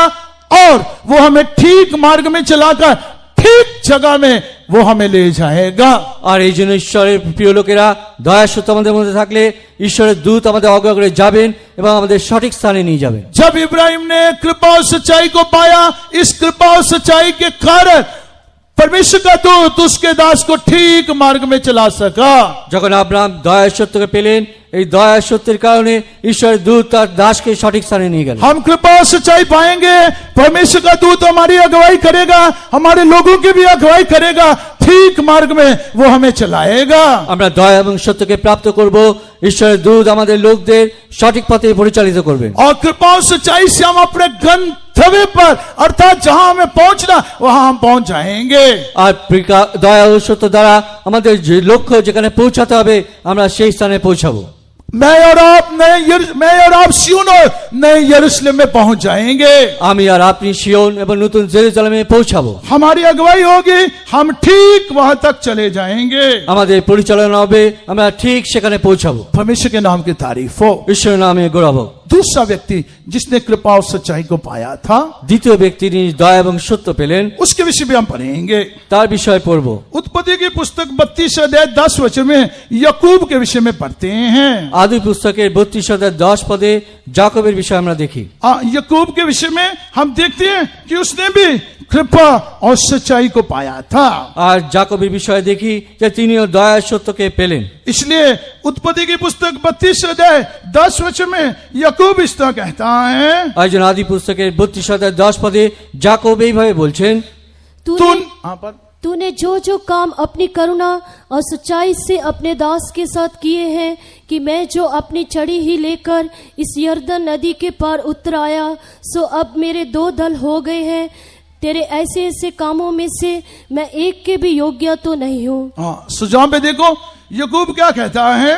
और वो हमें ठीक मार्ग में चलाकर ठीक जगह में वो हमें ले जाएगा। আর এই জন্য ঈশ্বরের প্রিয় লোকেরা দয়া সত্য আমাদের মধ্যে থাকলে ঈশ্বরের দূত আমাদের অগ্রে অগ্রে যাবেন এবং আমাদের সঠিক স্থানে নিয়ে যাবেন। जब इब्राहिम ने कृपा और सच्चाई को पाया, इस कृपा और सच्चाई के कारण परमेश्वर का दूत उसके दास को ठीक मार्ग में चला सका। যখন আব্রাহাম দয়া সত্যকে পেলেন, এই দয়া সত্যের কারণে ঈশ্বরের দূত তার দাসকে সঠিক স্থানে নিয়ে গেলেন। हम कृपा और सच्चाई पाएंगे, परमेश्वर का दूत हमारी अगुवाई करेगा, हमारे लोगों की भी अगुवाई करेगा, ठीक मार्ग में वो हमें चलाएगा। আমরা দয়া এবং সত্যকে প্রাপ্ত করব, ঈশ্বরের দূত আমাদের লোকদের সঠিক পথে পরিচালিত করবেন। और कृपा और सच्चाई से हम अपने गंतव्य पर अर्थात जहां हमें पहुंचना वहां हम पहुंच जाएंगे। আর দয়া ও সত্য দ্বারা আমাদের যে লক্ষ্য যেখানে পৌঁছাতে হবে আমরা সেই স্থানে পৌঁছাবো। मैं और आप सिय्योन और नए यरूशलेम में पहुंच जाएंगे। আমি আর আপনি সিয়ন এবং নতুন জেরুজালেমে পৌঁছাবো। हमारी अगुवाई होगी, हम ठीक वहां तक चले जाएंगे। আমাদের পরিচালনা হবে, আমরা ঠিক সেখানে পৌঁছাবো। परमेश्वर के नाम की तारीफ हो। ঈশ্বরের नामे গৌরব হোক। दूसरा व्यक्ति जिसने कृपा और सच्चाई को पाया था, দ্বিতীয় ব্যক্তি যিনি দয়া এবং সত্য পেলেন, उसके विषय में हम पढ़ेंगे। তার বিষয় পড়ব। उत्पत्ति की पुस्तक 32 अध्याय 10 वचन में याकूब के विषय में पढ़ते हैं। आदि पुस्तकेर 32 अध्याय 10 पदे याकूबेर विषय আমরা দেখি। याकूब के विषय में हम देखते हैं कि उसने भी कृपा और सच्चाई को पाया था। আর জাকবের বিষয়ে দেখি যে তিনিও দয়া সত্যকে পেলেন। इसलिए उत्पत्ति की पुस्तक 32 अध्याय 10 वचन में याकूब इस तरह कहता है, আর যেন আদি পুস্তকের 32 অধ্যায় 10 পদে জাকব এইভাবে বলছেন, तूने जो जो काम अपनी करुणा और सच्चाई से अपने दास के साथ किए हैं, कि मैं जो अपनी छड़ी ही लेकर इस यरदन नदी के पार उतर आया, सो अब मेरे 2 दल हो गए हैं। तेरे ऐसे ऐसे कामों में से मैं एक के भी योग्य तो नहीं हूँ। सुझाव पे देखो याकूब क्या कहता है,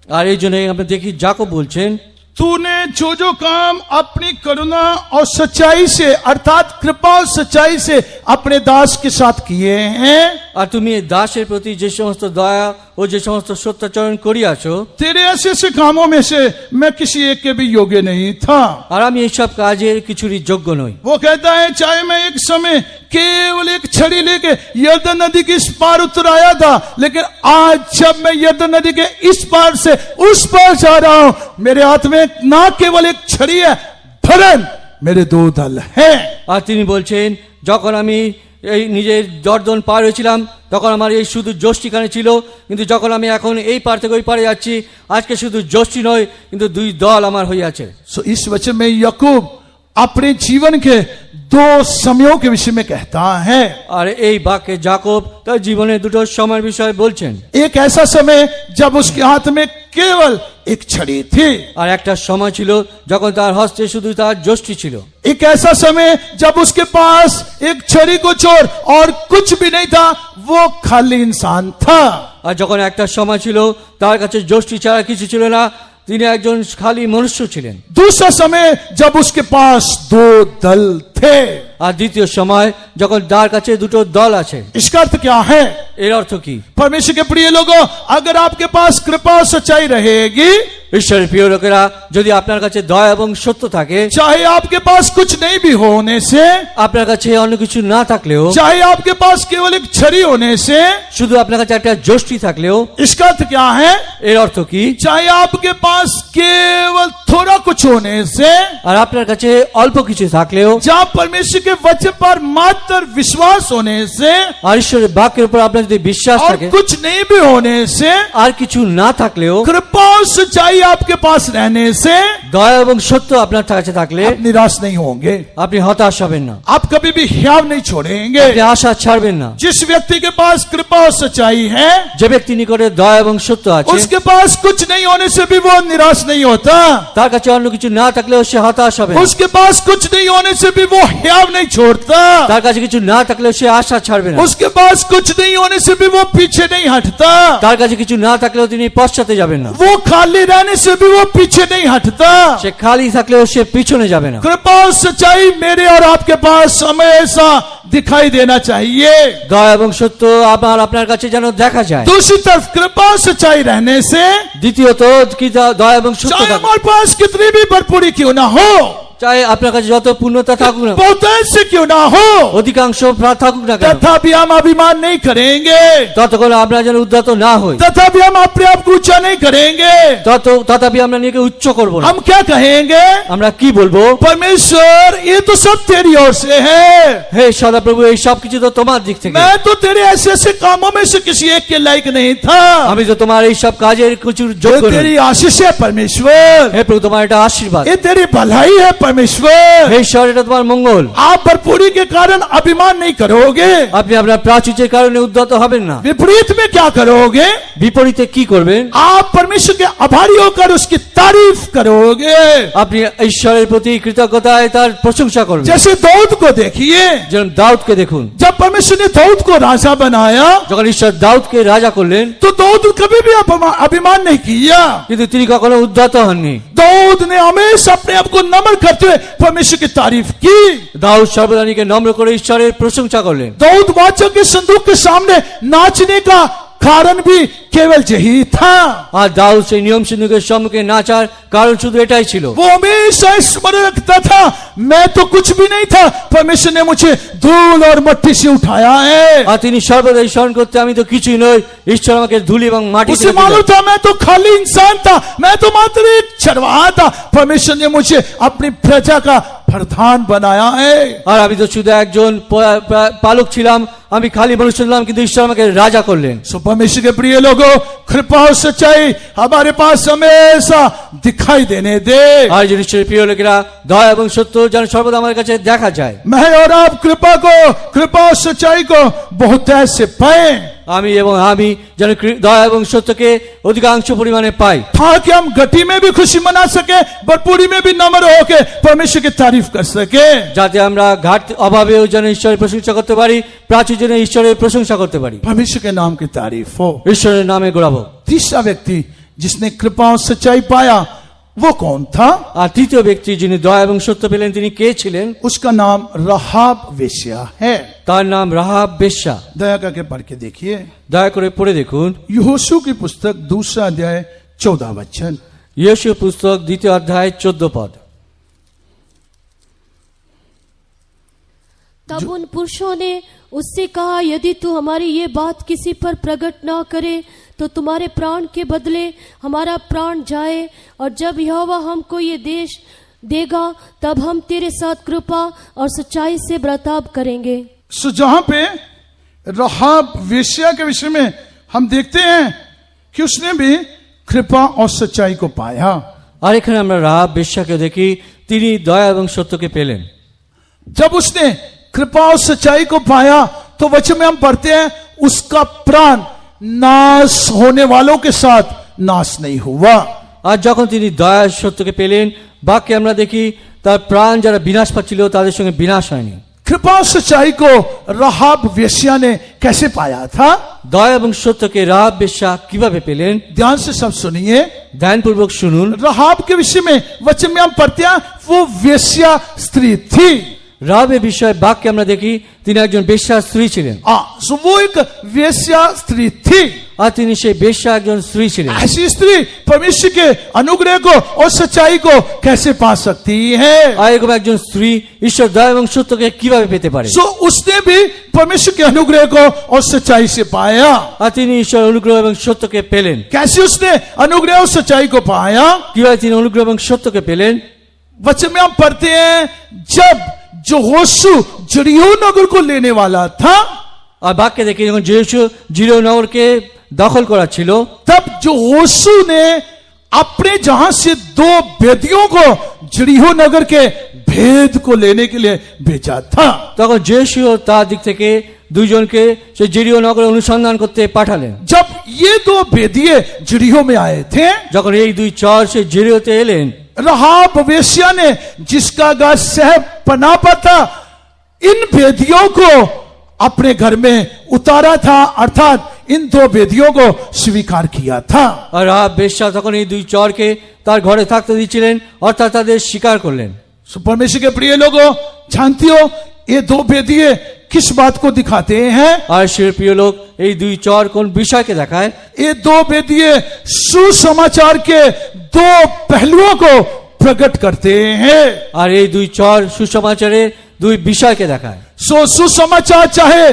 আর এই জন্য আমরা দেখি জাকব বলছেন, तूने जो जो काम अपनी करुणा और सच्चाई से अर्थात कृपा और सच्चाई से अपने दास के साथ किए हैं, আর তুমি এই দাসের প্রতি যে সমস্ত দয়া ও যে সমস্ত সত্যাচরণ করিয়াছো, तेरे ऐसे ऐसे कामों में से मैं किसी एक के भी योग्य नहीं था। আর আমি এইসব কাজের কিছুরই যোগ্য নই। वो कहता है चाहे मैं एक समय केवल एक छड़ी लेके यरदन नदी के इस पार उतर आया था, लेकिन आज जब मैं यरदन नदी के इस पार से उस पार जा रहा हूं, मेरे हाथ में ना केवल एक छड़ी है, भरन मेरे 2 दल हैं। আর তিনি বলছেন, যখন আমি এই নিজের জর্দন পার হয়েছিলাম তখন আমার এই শুধু যষ্টিখানে ছিল, কিন্তু যখন আমি এখন এই পার থেকে ওই পারে যাচ্ছি, আজকে শুধু যষ্টি নয় কিন্তু 2 দল আমার হইয়াছে। सो इस वचन में याकूब अपने जीवन के 2 समयों के विषय में कहता है। আর এই বাক্যে জাকব তার জীবনের 2টো সময়ের বিষয়ে বলছেন। एक ऐसा समय जब उसके हाथ में केवल एक छड़ी थी, আর একটা সময় ছিল যখন তার হস্তে শুধু তার যষ্টি ছিল। एक ऐसा समय जब उसके पास एक छड़ी को छोड़ और कुछ भी नहीं था, वो खाली इंसान था। আর যখন একটা সময় ছিল তার কাছে যষ্টি ছাড়া কিছু ছিল না, তিনি একজন খালি মনুষ্য ছিলেন। दूसरा समय जब उसके पास 2 दल थे। আর দ্বিতীয় সময় যখন তার কাছে 2টো দল আছে। इसका अर्थ क्या है? এর অর্থ কি? परमेश्वर के प्रिय लोगों, अगर आपके पास कृपा और सच्चाई रहेगी, ঈশ্বরের প্রিয় লোকেরা, যদি আপনার কাছে দয়া এবং সত্য থাকে, चाहे आपके पास कुछ नहीं भी होने से, আপনার কাছে অন্য কিছু না থাকলেও, चाहे आपके पास केवल एक छड़ी होने से, শুধু আপনার কাছে একটা যষ্টি থাকলেও, इसका अर्थ क्या है? এর অর্থ কি? चाहे आपके पास केवल थोड़ा कुछ होने से, আর আপনার কাছে অল্প কিছু থাকলেও, जहाँ परमेश्वर के वचन पर मात्र विश्वास होने से, আর ঈশ্বরের বাক্যের উপর আপনার যদি বিশ্বাস और থাকে, कुछ नहीं भी होने से, আর কিছু না থাকলেও, कृपा और सच्चाई आपके पास रहने से, দয়া এবং সত্য আপনার কাছে থাকলে आप निराश नहीं होंगे। আপনি হতাশ হবেন না, आप कभी भी हियाव नहीं छोड़ेंगे। আপনি আশা ছাড়বেন না। जिस व्यक्ति के पास कृपा और सच्चाई है, যে ব্যক্তি নিকটে দয়া এবং সত্য আছে, उसके पास कुछ नहीं होने से भी वो निराश नहीं होता। তার কাছে অন্য কিছু না থাকলেও সে হতাশ হবে না। उसके पास कुछ नहीं होने से भी वो हियाव नहीं छोड़ता। তার কাছে কিছু না থাকলেও সে আশা ছাড়বে না। उसके पास कुछ नहीं होने से भी वो पीछे नहीं हटता। তার কাছে কিছু না থাকলেও তিনি পশ্চাতে যাবেন না। वो खाली रहने से भी वो पीछे नहीं हटता। সে খালি থাকলেও সে পিছনে যাবে না। कृपा और सच्चाई मेरे और आपके पास हमेशा दिखाई देना चाहिए। দয়া এবং সত্য আপনার কাছে যেন দেখা যায়। दूसरी तरफ कृपा और सच्चाई रहने से, দ্বিতীয়ত কি দয়া এবং সত্য चाहे থাকে, हमारे पास कितनी भी भरपूरी क्यों ना हो, চাই আপনার কাছে যত পূর্ণতা থাকুক না, बहुतायत से क्यों ना हो, অধিকাংশ থাকুক না কেন, तथापि हम अभिमान नहीं करेंगे, ততক্ষণ আমরা যেন উদ্ধত না হই, तथापि हम अपने आप को ऊंचा नहीं करेंगे। তথাপি আমরা নিজেকে উচ্চ করব না। हम क्या कहेंगे? আমরা কি বলবো? परमेश्वर ये तो सब तेरी ओर से है, হে সদাপ্রভু, এই সব কিছু তো তোমার দিক থেকে। मैं तो तेरे ऐसे ऐसे कामों में से किसी एक के लायक नहीं था। আমি তো তোমার এই সব কাজের কিছু ये যোগ্য নই। तेरी आशीष है परमेश्वर, হে প্রভু, তোমার এটা আশীর্বাদ। ये तेरी भलाई है परमेश्वर। হে ঈশ্বর, এটা তোমার মঙ্গল। आप भरपूरी के कारण अभिमान नहीं करोगे, আপনি আপনার প্রাচুর্যের কারণে উদ্ধত হবেন না। विपरीत में क्या करोगे? বিপরীতে কি করবেন? आप परमेश्वर के आभारी होकर उसकी तारीफ करोगे। আপনি ঈশ্বরের প্রতি কৃতজ্ঞতায় তার প্রশংসা করবেন। जैसे दाऊद को देखिए, যেমন দাউদকে দেখুন, जब परमेश्वर ने दाऊद को राजा बनाया, যখন ঈশ্বর দাউদকে রাজা করলেন, तो दाऊद कभी भी अभिमान नहीं किया। কিন্তু তিনি কখনো উদ্ধত হননি। दाऊद ने हमेशा अपने आप को नम्र करते हुए परमेश्वर की तारीफ की। দাউদ সর্বদানিকে নম্র করে ঈশ্বরের প্রশংসা করলেন। दाऊद वाचा के संदूक के सामने नाचने का कारण भी केवल यही था। আর দাউদ সেই নিয়ম সিন্ধুকের সম্মুখে নাচার কারণ শুধু এটাই ছিল। वो हमेशा स्मरण रखता था, मैं तो कुछ भी नहीं था, परमेश्वर ने मुझे धूल और मट्टी से उठाया है। আর তিনি সর্বদাই স্মরণ করতে, আমি তো কিছুই নই, ঈশ্বর আমাকে ধুলি এবং মাটি उसे থেকে मालूम তুলেছেন। था मैं तो खाली इंसान था, मैं तो मात्र एक चरवाहा था, परमेश्वर ने मुझे अपनी प्रजा का प्रधान बनाया है। আর আমি তো শুধু একজন পালক ছিলাম, আমি খালি মানুষ ছিলাম, কিন্তু ঈশ্বর আমাকে রাজা করলেন। सो परमेश्वर के प्रिय लोगों, कृपा और सच्चाई हमारे पास हमेशा दिखाई देने दे। আর যে ঈশ্বরের প্রিয় লোকেরা, দয়া এবং সত্য যেন সর্বদা আমার কাছে দেখা যায়। मैं और आप कृपा और सच्चाई को बहुत ऐसे पाए আমি এবং আমি যেন দয়া এবং সত্যকে অধিকাংশ পরিমাণে পাই, ताकि हम घटी में भी खुशी मना सके, भरपूरी में भी नम्र होके परमेश्वर की तारीफ कर सके। যাতে আমরা ঘাটতি অভাবেও যেন ঈশ্বরের প্রশংসা করতে পারি, প্রাচুর যেন ঈশ্বরের প্রশংসা করতে পারি, परमेश्वर के नाम की तारीफ हो। ঈশ্বরের नामे গৌরব। तीसरा व्यक्ति जिसने कृपा और सच्चाई पाया वो कौन था? আর তৃতীয় ব্যক্তি যিনি দয়া এবং সত্য পেলেন, তিনি কে ছিলেন? उसका नाम राहाब वेश्या है। তার নাম রাহাব বেশ্যা। दया करके पढ़ के देखिए, দয়া করে পড়ে দেখুন यहोशू की पुस्तक 2 अध्याय 14 वचन। ইয়োশু পুস্তক 2 অধ্যায় 14 পদ। तब उन पुरुषों ने उससे कहा, यदि तू हमारी ये बात किसी पर प्रकट ना करे तो तुम्हारे प्राण के बदले हमारा प्राण जाए, और जब यहोवा हमको ये देश देगा तब हम तेरे साथ कृपा और सच्चाई से बर्ताव करेंगे। सो जहां पे राहाब वेश्या के विषय में हम देखते हैं कि उसने भी कृपा और सच्चाई को पाया। আর এখানে আমরা রাহাব বেশ্যাকে দেখি, তিনি দয়া এবং সত্যকে পেলেন। जब उसने कृपा और सच्चाई को पाया तो वचन में हम पढ़ते हैं उसका प्राण नाश होने वालों के साथ नाश नहीं हुआ। আর যখন তিনি দয়া সত্যকে পেলেন, বাক্যে আমরা দেখি তার প্রাণ যারা বিনাশ পাচ্ছিল তাদের সঙ্গে বিনাশ হয়নি। कृपा और सच्चाई को राहाब वेश्या ने कैसे पाया था? দয়া এবং সত্যকে রাহাব বেশ্যা কিভাবে পেলেন? ध्यान से सब सुनिए, ধ্যানপূর্বক শুনুন। राहाब के विषय में वचन में हम पढ़ते हैं वो वेश्या स्त्री थी। রাহাবের বিষয়ে বাক্যে আমরা দেখি তিনি একজন বেশ্যা স্ত্রী ছিলেন। सो वो एक वेश्या स्त्री थी। আর তিনি সেই বেশ্যা একজন স্ত্রী ছিলেন। ऐसी स्त्री परमेश्वर के अनुग्रह को और सच्चाई को कैसे पा सकती है? আর এরকম একজন স্ত্রী ঈশ্বর দয়া এবং সত্যকে কিভাবে পেতে পারে? सो उसने भी परमेश्वर के अनुग्रह को और सच्चाई से पाया। আর তিনি ঈশ্বর অনুগ্রহ এবং सत्यকে পেলেন। कैसे उसने अनुग्रह और सच्चाई को पाया? কিভাবে তিনি অনুগ্রহ এবং সত্যকে পেলেন? वचन में हम पढ़ते हैं जब यहोशू यरीहो नगर को लेने वाला था, আর বাক্যে দেখি যখন যেহোশু জিরিও নগরকে দখল করা ছিল, तब यहोशू ने अपने जहां से 2 वेदियों को यरीहो नगर के भेद को लेने के लिए भेजा था। তখন যেহোশু তার দিক থেকে দুইজনকে সেই জিরিও নগরে অনুসন্ধান করতে পাঠালেন। जब ये 2 वेदिये यरीहो में आए थे, যখন এই দুই চর সেই জিরিওতে এলেন, राहाब वेश्या ने जिसका घर सह पना पर था, इन वेदियों को अपने घर में उतारा था, अर्थात इन 2 वेदियों को स्वीकार किया था। আর রাহাব বেশ্যা তখন এই দুই চরকে তার ঘরে থাকতে দিয়েছিলেন, অর্থাৎ তাদের স্বীকার করলেন। परमेश्वर के प्रिय लोगों, जानती हो ये 2 वेदिये किस बात को दिखाते हैं? আর সে প্রিয় লোক, এই দুই চর কোন বিষয়কে দেখায়? ये 2 वेदिये सुसमाचार के 2 पहलुओं को प्रकट करते हैं। আর এই দুই চর সুসমাচারের দুই বিষয়কে দেখায়। सुसमाचार चाहे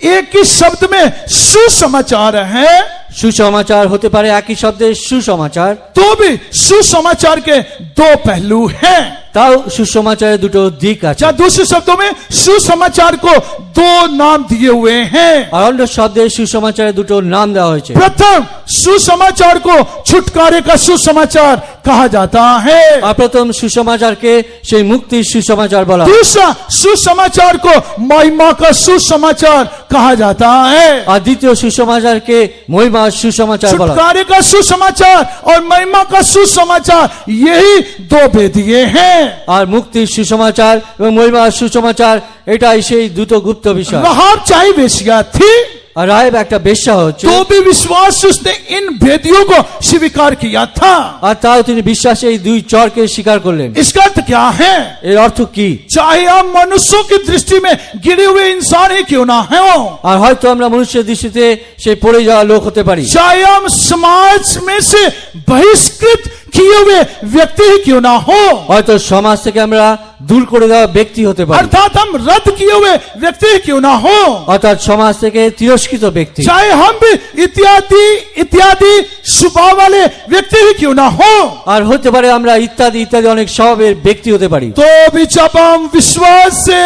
एक ही शब्द में सुसमाचार है, সুসমাচার হতে পারে একই শব্দে সুসমাচার, तो भी सुसमाचार के 2 पहलू हैं। তাও সুসমাচারের দুটো দিক আছে। या दूसरे शब्दों में सुसमाचार को 2 नाम दिए हुए हैं। আর অন্য শব্দে সুসমাচারের দুটো নাম দেওয়া হয়েছে। प्रथम सुसमाचार को छुटकारे का सुसमाचार कहा जाता है। আর প্রথম সুসমাচারকে সেই মুক্তির সুসমাচার বলা হয়। दूसरा सुसमाचार को महिमा का सुसमाचार कहा जाता है। আর দ্বিতীয় সুসমাচারকে মহিমার সুসমাচার বলা হয়। छुटकारे का सुसमाचार और महिमा का सुसमाचार यही 2 वेदिये हैं। আর মুক্তির সুসমাচার এবং মহিমার সুসমাচার এটাই সেই দুটো গুপ্ত বিষয়। राहाब चाहे वेश्या थी, আর রাহেব একটা বেশ্যা হচ্ছে, तो भी विश्वास से उसने इन भेदियों को स्वीकार किया था। আর তাও তিনি বিশ্বাসে এই দুই চরকে স্বীকার করলেন। इसका अर्थ अर्थ क्या है? এর অর্থ কি? चाहे हम मनुष्यों की दृष्टि में गिरे हुए इंसान ही क्यों ना हो, আর হয়তো আমরা মানুষের দৃষ্টিতে সেই পড়ে যাওয়া লোক হতে পারি, चाहे हम समाज में से बहिष्कृत किए हुए व्यक्ति ही क्यों ना हो, হয়তো সমাজ থেকে আমরা দূর করে দেওয়া ব্যক্তি হতে পারি, अर्थात हम रद्द किए हुए व्यक्ति ही क्यों ना हो, অর্থাৎ সমাজ থেকে তিরস্কৃত ব্যক্তি, चाहे हम भी इत्यादि इत्यादि स्वभाव वाले व्यक्ति ही क्यों ना हो, আর হতে পারে আমরা ইত্যাদি ইত্যাদি অনেক স্বভাবের ব্যক্তি হতে পারি। तो भी जब हम विश्वास से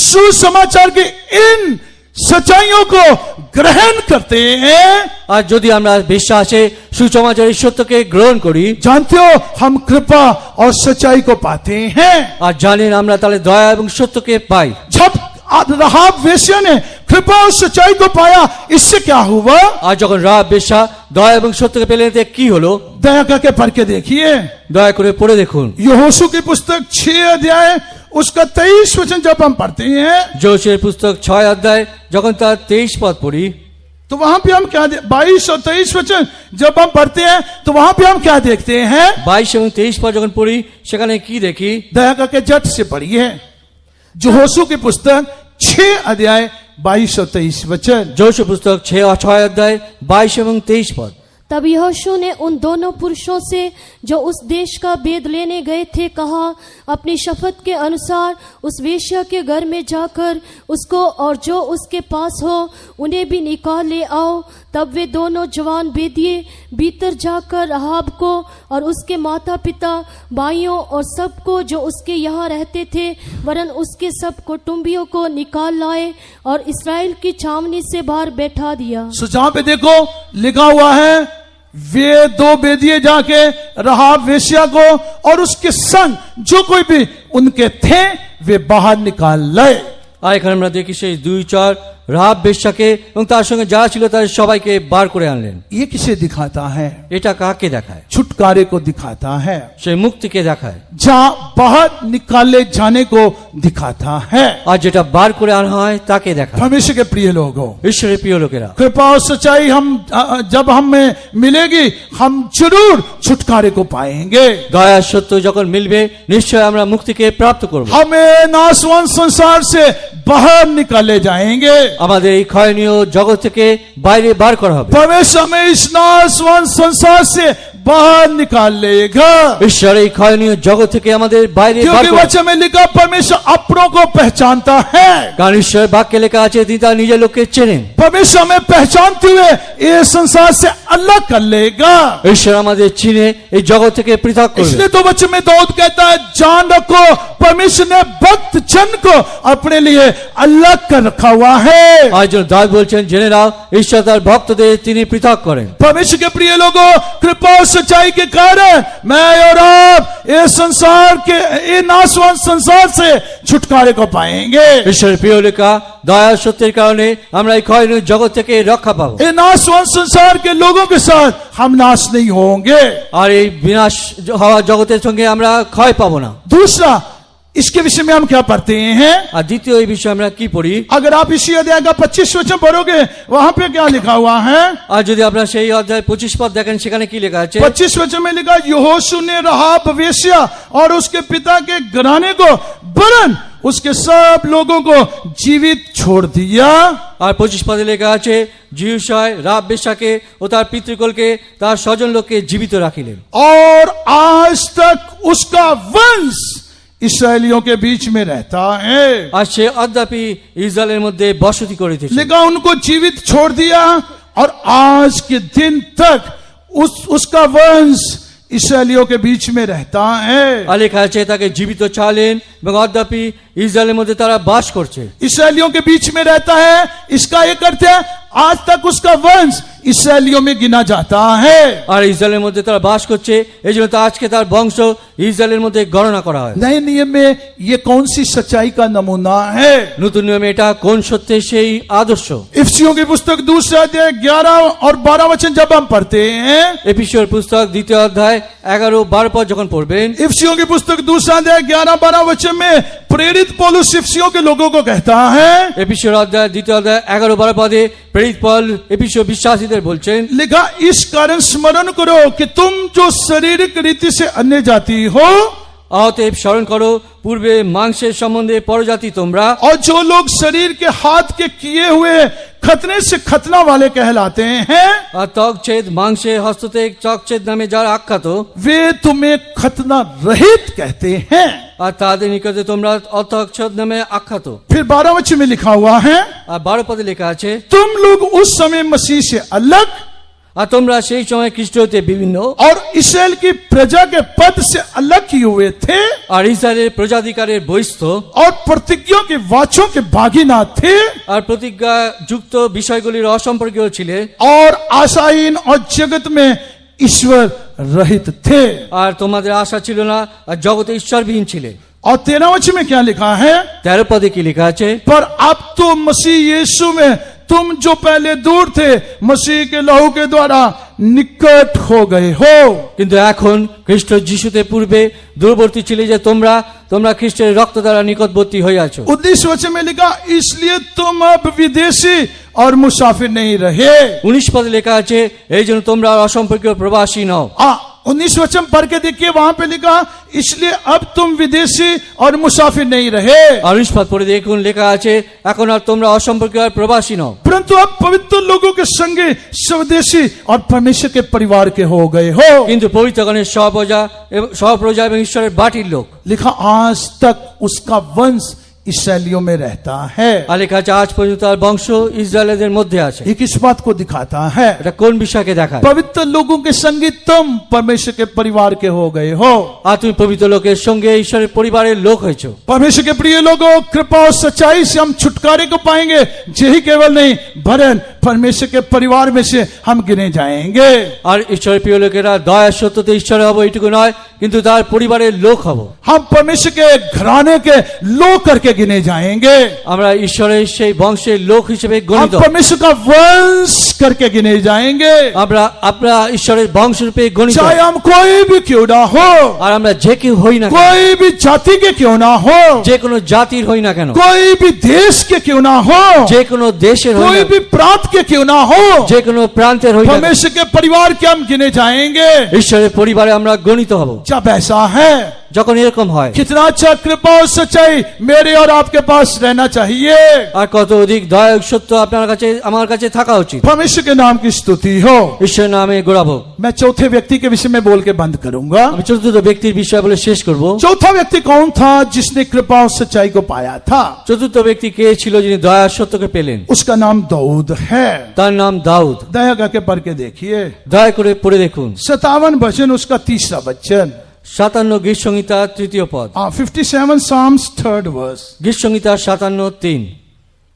सुसमाचार की इन सच्चाइयों को ग्रहण करते हैं, আর যদি আমরা বিশ্বাসে সুসমাচারের সত্যকে গ্রহণ করি, जानते हो हम कृपा और सच्चाई को पाते हैं। আর জানেন আমরা তাহলে দয়া এবং সত্যকে পাই। जब राहाब वेश्या ने कृपा और सच्चाई को पाया, इससे क्या हुआ? আর যখন রাহাব বেশ্যা দয়া এবং সত্যকে পেলেন, এতে কি হলো? दया करके पढ़ के देखिए, দয়া করে পড়ে দেখুন। यहोशू की पुस्तक 6 अध्याय उसका 23 वचन जब हम पढ़ते हैं, যোশের পুস্তক 6 অধ্যায় যখন তার 23 পদ পড়ি, तो वहां पे हम क्या 22 और 23 वचन जब हम पढ़ते हैं, तो वहां पे हम क्या देखते हैं? 22 এবং 23 পদ যখন পড়ি সেখানে কি দেখি? दया करके झट से पढ़िए, यहोशू की पुस्तक 6 अध्याय 22 और 23 वचन। যোশের পুস্তক 6 অধ্যায় 22 এবং 23 পদ। तब यहोशू ने उन दोनों पुरुषों से जो उस देश का भेद लेने गए थे कहा, अपनी शपथ के अनुसार उस वेश्या के घर में जाकर उसको और जो उसके पास हो उन्हें भी निकाल ले आओ। तब वे दोनों जवान भेदिए भीतर जाकर राहाब को और उसके माता पिता, भाइयों और सबको जो उसके यहाँ रहते थे, वरन उसके सब कुटुंबियों को निकाल लाए और इस्राएल की छावनी से बाहर बैठा दिया। सो जहां पे देखो लिखा हुआ है, वे दो बेदिए जाके राहाब वेश्या को और उसके संग जो कोई भी उनके थे वे बाहर निकाल लाए। আর এখানে আমরা দেখি সেই 2-4 রাহাব বেশ্যাকে এবং তার সঙ্গে যারা ছিল তাদের সবাইকে বার করে আনলেন। ये किसे दिखाता है? এটা কাকে দেখায়? छुटकारे को दिखाता है, সেই মুক্তিকে দেখায়। जहां बाहर निकाले जाने को दिखाता है। আর যেটা বার করে আনা হয় তাকে দেখায়। परमेश्वर के प्रिय लोगों, ঈশ্বরের প্রিয় লোকেরা, कृपा और सच्चाई हम जब हमें मिलेगी, हम जरूर छुटकारे को पाएंगे। দয়া সত্য যখন মিলবে নিশ্চয় আমরা মুক্তিকে প্রাপ্ত করব। हमें नासवान संसार से बाहर निकाले जाएंगे। আমাদের এই ক্ষয়নীয় জগৎ থেকে বাইরে বার করা হবে। परमेश्वर हमें इस नासवान संसार से बाहर निकालेगा, ঈশ্বর এই ক্ষয়নীয় জগৎ থেকে আমাদের বাইরে বার क्योंकि করবে। वचन में लिखा परमेश्वर अपनों को पहचानता है। কারণ ঈশ্বর বাক্যে লেখা আছে তিনি তার নিজের লোককে চেনেন। परमेश्वर हमें पहचानते हुए ये संसार से अलग कर लेगा। ঈশ্বর আমাদের চিনে এই জগৎ থেকে পৃথক করবে। इसलिए तो वचन में दाऊद कहता है, जान रखो परमेश्वर ने भक्त जन को अपने लिए अलग कर रखा हुआ है। আর যখন দাউদ বলছেন জেনে নাও ঈশ্বর তার ভক্তদের তিনি পৃথক করেন। परमेश्वर के प्रिय लोगों, कृपा और सच्चाई के कारण मैं और आप ये संसार के ये नासवान संसार से छुटकारे को पाएंगे। ঈশ্বরের প্রিয় লেখা দয়া সত্যের কারণে আমরা এই ক্ষয়নীয় জগৎ থেকে রক্ষা পাবো। ये नासवान संसार के लोगों के साथ हम नाश नहीं होंगे। আর এই বিনাশ হওয়া জগতের সঙ্গে আমরা ক্ষয় পাবো না। दूसरा, इसके विषय में हम क्या पढ़ते हैं? আর দ্বিতীয় এই বিষয়ে আমরা কি পড়ি? अगर आप इसी अध्याय का 25 वचन पढ़ोगे, वहां पे क्या लिखा हुआ है? আর যদি আপনারা সেই অধ্যায় 25 পদ দেখেন সেখানে কি লেখা আছে? 25 वचन में लिखा, यहोशू ने राहाब वेश्या और उसके पिता के घराने को वरन उसके सब लोगों को जीवित छोड़ दिया। আর 25 পদে লেখা আছে, জিহুশয় রাহাব বেশ্যাকে ও তার পিতৃকুলকে তার স্বজন লোককে জীবিত রাখিলেন। और आज तक उसका वंश इसराइलियों के बीच में रहता है। আর সে অদ্যাপি ইসরায়েলের মধ্যে বসতি করিতেছে। लेकिन उनको जीवित छोड़ दिया और आज के दिन तक उसका वंश इसराइलियों के बीच में रहता है। আর লেখা আছে তাকে জীবিত ছাড়লেন এবং অদ্যাপি ইসরায়েলের মধ্যে তারা বাস করছে। इसराइलियों के बीच में रहता है, इसका एक अर्थ है आज तक उसका वंश इसराइलियों में गिना जाता है। আর ইসরায়েলের মধ্যে তারা বাস করছে, এই জন্য আজকে তার বংশ ইসরায়েলের মধ্যে গণনা করা হয়। नए नियम में ये कौन सी सच्चाई का नमूना है? নতুন নিয়মে এটা কোন সত্যের সেই আদর্শ? इफिसियों की पुस्तक 2 अध्याय 11 और 12 वचन जब हम पढ़ते हैं, এফেসীয়র পুস্তক 2 অধ্যায় 11-12 পদ যখন পড়বেন, इफिसियों की पुस्तक 2 अध्याय 11-12 वचन में प्रेरित पौलुस इफिसियों के लोगों को कहता है, এফেসীয়র অধ্যায় 2 অধ্যায় 11-12 পদে প্রেরিত পৌল এফেসীয় বিশ্বাসীদের বলছেন, लिखा, इस कारण स्मरण करो कि तुम जो शारीरिक रीति से अन्य जाति हो, অতএব স্মরণ করো, পূর্বে মাংসের সম্বন্ধে পরজাতি তোমরা, और जो लोग शरीर के हाथ के किए हुए खतने से खतना वाले कहलाते हैं, আর ত্বকচ্ছেদ মাংসে হস্ততে ত্বকচ্ছেদ নামে যারা আখ্যাত, वे तुम्हें खतना रहित कहते हैं। আর তাদের নিকটে তোমরা অত্যাচ্ছদ নামে আখ্যাত। फिर 12 वचन में लिखा हुआ है, আর 12 পদে লেখা আছে, तुम लोग उस समय मसीह से अलग আর তোমরা সেই সময় খ্রিস্ট হতে বিভিন্ন और इसराइल की प्रजा के पद से अलग किए हुए थे আর ইসরায়েলের প্রজাধিকারের বহিস্থ और प्रतिज्ञों के वाचों के भागीना थे আর প্রতিজ্ঞা যুক্ত বিষয়গুলির অসম্পর্কীয় ছিলে, और आशाहीन और जगत में ईश्वर रहित थे। আর তোমাদের আশা ছিল না, আর জগতে ঈশ্বরবিহীন ছিলে। और 13 वचन में क्या लिखा है, 13 পদে কি লেখা আছে, पर अब तो मसीह यीशु में तुम जो पहले दूर थे मसीह के लहू के द्वारा निकट हो गए हो। কিন্তু এখন খ্রিস্ট যিশুতে পূর্বে দূরবর্তী ছিলে যে তোমরা তোমরা খ্রিস্টের রক্ত দ্বারা নিকটবর্তী হইয়াছো। 19 वचन में लिखा, इसलिए तुम अब विदेशी और मुसाफिर नहीं रहे। 19 পদে লেখা আছে, এই জন্য তোমরা আর অসম্পর্কীয় প্রবাসী নও। 19 वचन पढ़ के देखिए, वहां पे लिखा, इसलिए अब तुम विदेशी और मुसाफिर नहीं रहे, আর 19 পদ পড়ে দেখুন লেখা আছে, এখন আর তোমরা অসম্পর্কীয় আর প্রবাসী নও, परंतु अब पवित्र लोगों के संगे स्वदेशी और परमेश्वर के परिवार के हो गए हो। কিন্তু পবিত্রগণের সহপ্রজা এবং ঈশ্বরের বাটির লোক। लिखा, आज तक उसका वंश इसराइलियों में रहता है। আর লেখা আছে, আজ পর্যন্ত তার বংশ ইসরায়েলদের মধ্যে আছে। ये किस बात को दिखाता है? এটা কোন বিষয়কে দেখায়? पवित्र लोगों के संगे तुम परमेश्वर के परिवार के हो गए हो। আর তুমি পবিত্র লোকের সঙ্গে ঈশ্বরের পরিবারের লোক হয়েছো। परमेश्वर के प्रिय लोगों, कृपा और सच्चाई से हम छुटकारे को पाएंगे, यही केवल नहीं वरन परमेश्वर के परिवार में से हम गिने जाएंगे। আর ঈশ্বরের প্রিয় লোকেরা দয়া সত্যতে ঈশ্বর হব এইটুকু নয়, কিন্তু তার পরিবারের লোক হব। हम परमेश्वर के घराने के लोग करके गिने जाएंगे। আমরা ঈশ্বরের সেই বংশের লোক হিসেবে हम গণিত, परमेश्वर का वंश करके गिने जाएंगे, আমরা ঈশ্বরের বংশরূপে গণিত। चाहे हम कोई भी क्यों ना हो, আর আমরা যে কেউ হই না কেন, कोई भी जाति के क्यों ना हो, যে কোনো জাতির হই না কেন, कोई भी देश के क्यों ना हो, যে কোনো দেশের হই कोई না, भी प्रांत के क्यों ना हो, যে কোনো প্রান্তের হই না, परमेश्वर के परिवार के हम गिने जाएंगे। ঈশ্বরের পরিবারে আমরা গণিত হব। जब ऐसा है, যখন এরকম হয়, कितना अच्छा कृपा और सच्चाई मेरे और आपके पास रहना चाहिए। আর কত অধিক দয়া ও সত্য আপনার কাছে আমার কাছে থাকা উচিত। परमेश्वर के नाम की स्तुति हो। ঈশ্বরের নামে গৌরব। मैं चौथे व्यक्ति के विषय में बोल के बंद करूंगा। আমি চতুর্থ ব্যক্তির বিষয় বলে শেষ করব। चौथा व्यक्ति कौन था जिसने कृपा और सच्चाई को पाया था? চতুর্থ ব্যক্তি কে ছিল যিনি দয়া আর সত্যকে পেলেন? उसका नाम दाऊद है। তার নাম দাউদ। दया करके पढ़ के देखिए, দয়া করে পড়ে দেখুন 57 वचन उसका तीसरा वचन। 57 গীতসংহিতা 3য় পদ। 57 Psalms 3rd verse। গীতসংহিতা 57:3।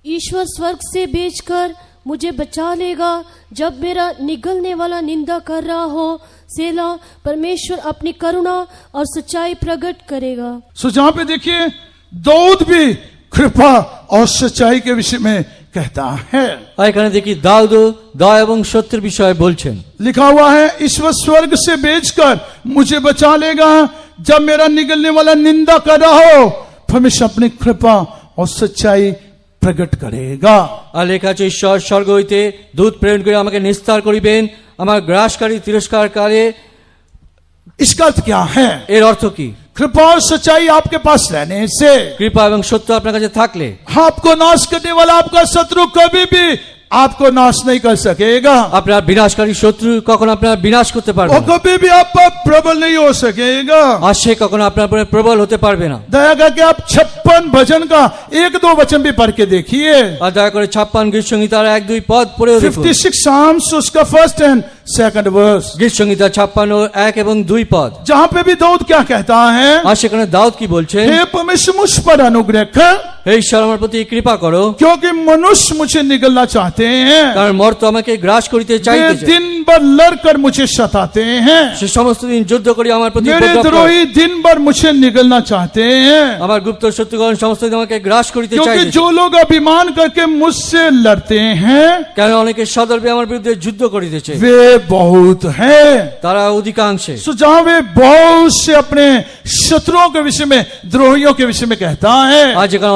ईश्वर स्वर्ग से भेजकर मुझे बचा लेगा जब मेरा निगलने वाला निंदा कर रहा हो। सेला, परमेश्वर अपनी करुणा और सच्चाई प्रकट करेगा। सो जहां पे देखिए दाऊद भी कृपा और सच्चाई के विषय में कहता है। আর এখানে দেখি দাউদ দয়া এবং সত্যের বিষয়ে বলছেন। लिखा हुआ है, ईश्वर स्वर्ग से भेजकर मुझे बचा लेगा जब मेरा निगलने वाला निंदा कर रहा हो, परमेश्वर अपनी कृपा और सच्चाई प्रकट करेगा। আর লেখা আছে, ঈশ্বর স্বর্গ হইতে দূত প্রেরণ করে আমাকে নিস্তার করিবেন আমার গ্রাসকারী তিরস্কারকারে। इसका अर्थ क्या है? এর অর্থ কি? कृपा और सच्चाई आपके पास रहने से কৃপা এবং সত্য আপনার কাছে থাকলে आपको नाश करने वाला आपका शत्रु कभी भी आपको नाश नहीं कर सकेगा। আপনার বিনাশকারী শত্রু কখনো আপনার বিনাশ করতে পারবে वो না, कभी भी आप पर प्रबल नहीं हो सकेगा। আর সে কখনো আপনার উপরে প্রবল হতে পারবে না। दया करके आप 56 भजन का 1-2 वचन भी पढ़ के देखिए। আর দয়া করে 56 গীতসংহিতার 1-2 পদ পড়েও দেখুন। 56 Psalms उसका 1st and 2nd verse। গীতসংহিতা 56 1 এবং 2 পদ। जहां पे भी दाऊद क्या कहता है, আর সেখানে দাউদ কি বলছেন? हे परमेश्वर मुझ पर अनुग्रह कर, হে ঈশ্বর আমার প্রতি কৃপা করো, क्योंकि मनुष्य मुझे निगलना चाहते हैं, কারণ মর্ত আমাকে গ্রাস করিতে वे চাইতেছে। दिन भर लड़कर मुझे सताते हैं, সে সমস্ত দিন যুদ্ধ করে আমার প্রতি मेरे উপদ্রব করে। द्रोही दिन भर मुझे निगलना चाहते हैं। আমার গুপ্ত শত্রুগণ সমস্ত দিন আমাকে গ্রাস করিতে क्योंकि চাইতেছে। जो लोग अभिमान करके मुझसे लड़ते हैं কেন অনেকে সদর্পে আমার বিরুদ্ধে যুদ্ধ করিতেছে, वे बहुत हैं। তারা অধিকাংশে। सो जहां वे बहुत से अपने शत्रुओं के विषय में, द्रोहियों के विषय में कहता है, আজ এখানে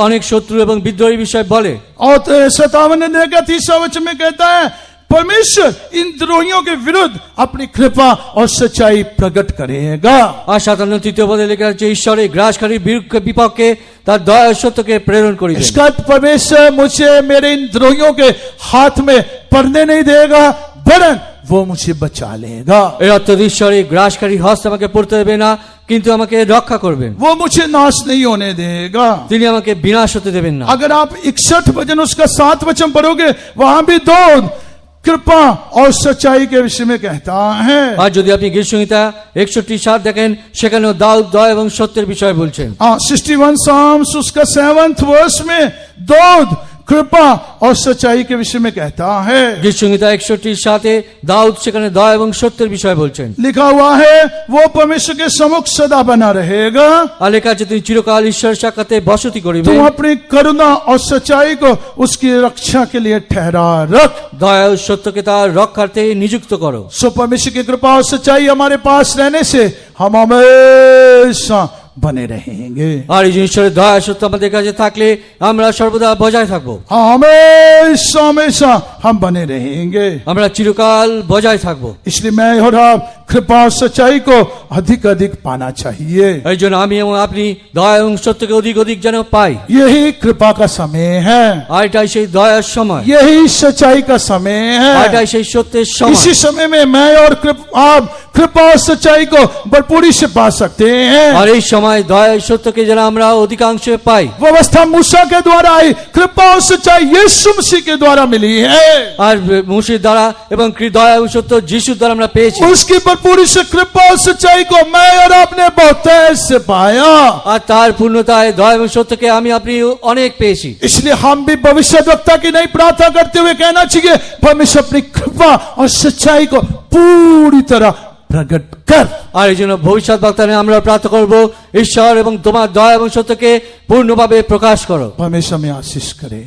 অনেক শত্রু এবং বিদ্রোহী বিষয় বলে। और 57 का 3रा वचन में कहता है, परमेश्वर इन द्रोहियों के विरुद्ध अपनी कृपा और सच्चाई प्रकट करेगा। আর 57 তৃতীয় পদে লেখা আছে ঈশ্বর এই গ্রাসকারী বিপক্ষে তার দয়া সত্যকে প্রেরণ করিবেন। इसका अर्थ परमेश्वर मुझे मेरे इन द्रोहियों के हाथ में पड़ने नहीं देगा, वरन वो मुझे बचा लेगा। এর অর্থ ঈশ্বর এই গ্রাসকারী হস্ত আমাকে পড়তে দেবে না, কিন্তু আমাকে রক্ষা করবেন। वो मुझे नाश नहीं होने देगा। তিনি আমাকে বিনাশ হতে দেবেন না। अगर आप 61 वचन उसका 7 वचन पढ़ोगे, वहां भी दाऊद कृपा और सच्चाई के विषय में कहता है। আর যদি আপনি গীতসংহিতা 61:7 দেখেন, সেখানেও দাউদ দয়া এবং সত্যের বিষয় বলছেন। 61 Psalms उसका 7th वर्ष में दाऊद कृपा और सच्चाई के विषय में कहता है। গীতসংহিতা 61:7 দাউদ সেখানে দয়া এবং সত্যের বিষয় বলছেন। लिखा हुआ है वो परमेश्वर के सम्मुख सदा बना रहेगा। আর লেখা আছে তিনি চিরকাল ঈশ্বরের সাক্ষাতে বসতি করিবেন। तुम अपनी करुणा और सच्चाई को उसकी रक्षा के लिए ठहरा रख। দয়া ও সত্যকে তার রক্ষার্থে নিযুক্ত করো। सो परमेश्वर की कृपा और सच्चाई हमारे पास रहने से हम हमेशा बने रहेंगे। আর এই যে ঈশ্বরের দয়া সত্য আমাদের কাছে থাকলে আমরা সর্বদা বজায় থাকবো। हमेशा हमेशा हम बने रहेंगे। আমরা চিরকাল বজায় থাকবো। इसलिए मैं और आप कृपा और सच्चाई को अधिक अधिक पाना चाहिए। এই জন্য আমি এবং আপনি দয়া এবং সত্যকে অধিক অধিক যেন পাই। यही कृपा का समय है, আর এটাই সেই দয়ার সময়, यही सच्चाई का समय আর है। এটাই সেই সত্যের সময়। इसी समय में मैं और आप कृपा और सच्चाई को भरपूरी से पा सकते हैं। আর এই সময় দয়া ও সত্যকে যেন আমরা অধিকাংশে পাই। व्यवस्था मूसा के द्वारा आई, कृपा और सच्चाई यीशु मसीह के द्वारा मिली है। আর মুশির দ্বারা এবং দয়া এবং সত্য যিশুর দ্বারা আমরা পেয়েছি। उसकी भरपूरी से कृपा और सच्चाई को मैं और आपने बहुत से पाया। আর তার পূর্ণতায় দয়া এবং সত্যকে আমি আপনি অনেক পেয়েছি। इसलिए हम भी भविष्यद्वक्ता की नहीं प्रार्थना करते हुए कहना चाहिए, परमेश्वर अपनी कृपा और सच्चाई को पूरी तरह प्रकट कर। আর এই জন্য ভবিষ্যৎ বক্তারে আমরা প্রার্থনা করব, ঈশ্বর এবং তোমার দয়া এবং সত্যকে পূর্ণভাবে প্রকাশ করো। परमेश्वर में आशीष करे।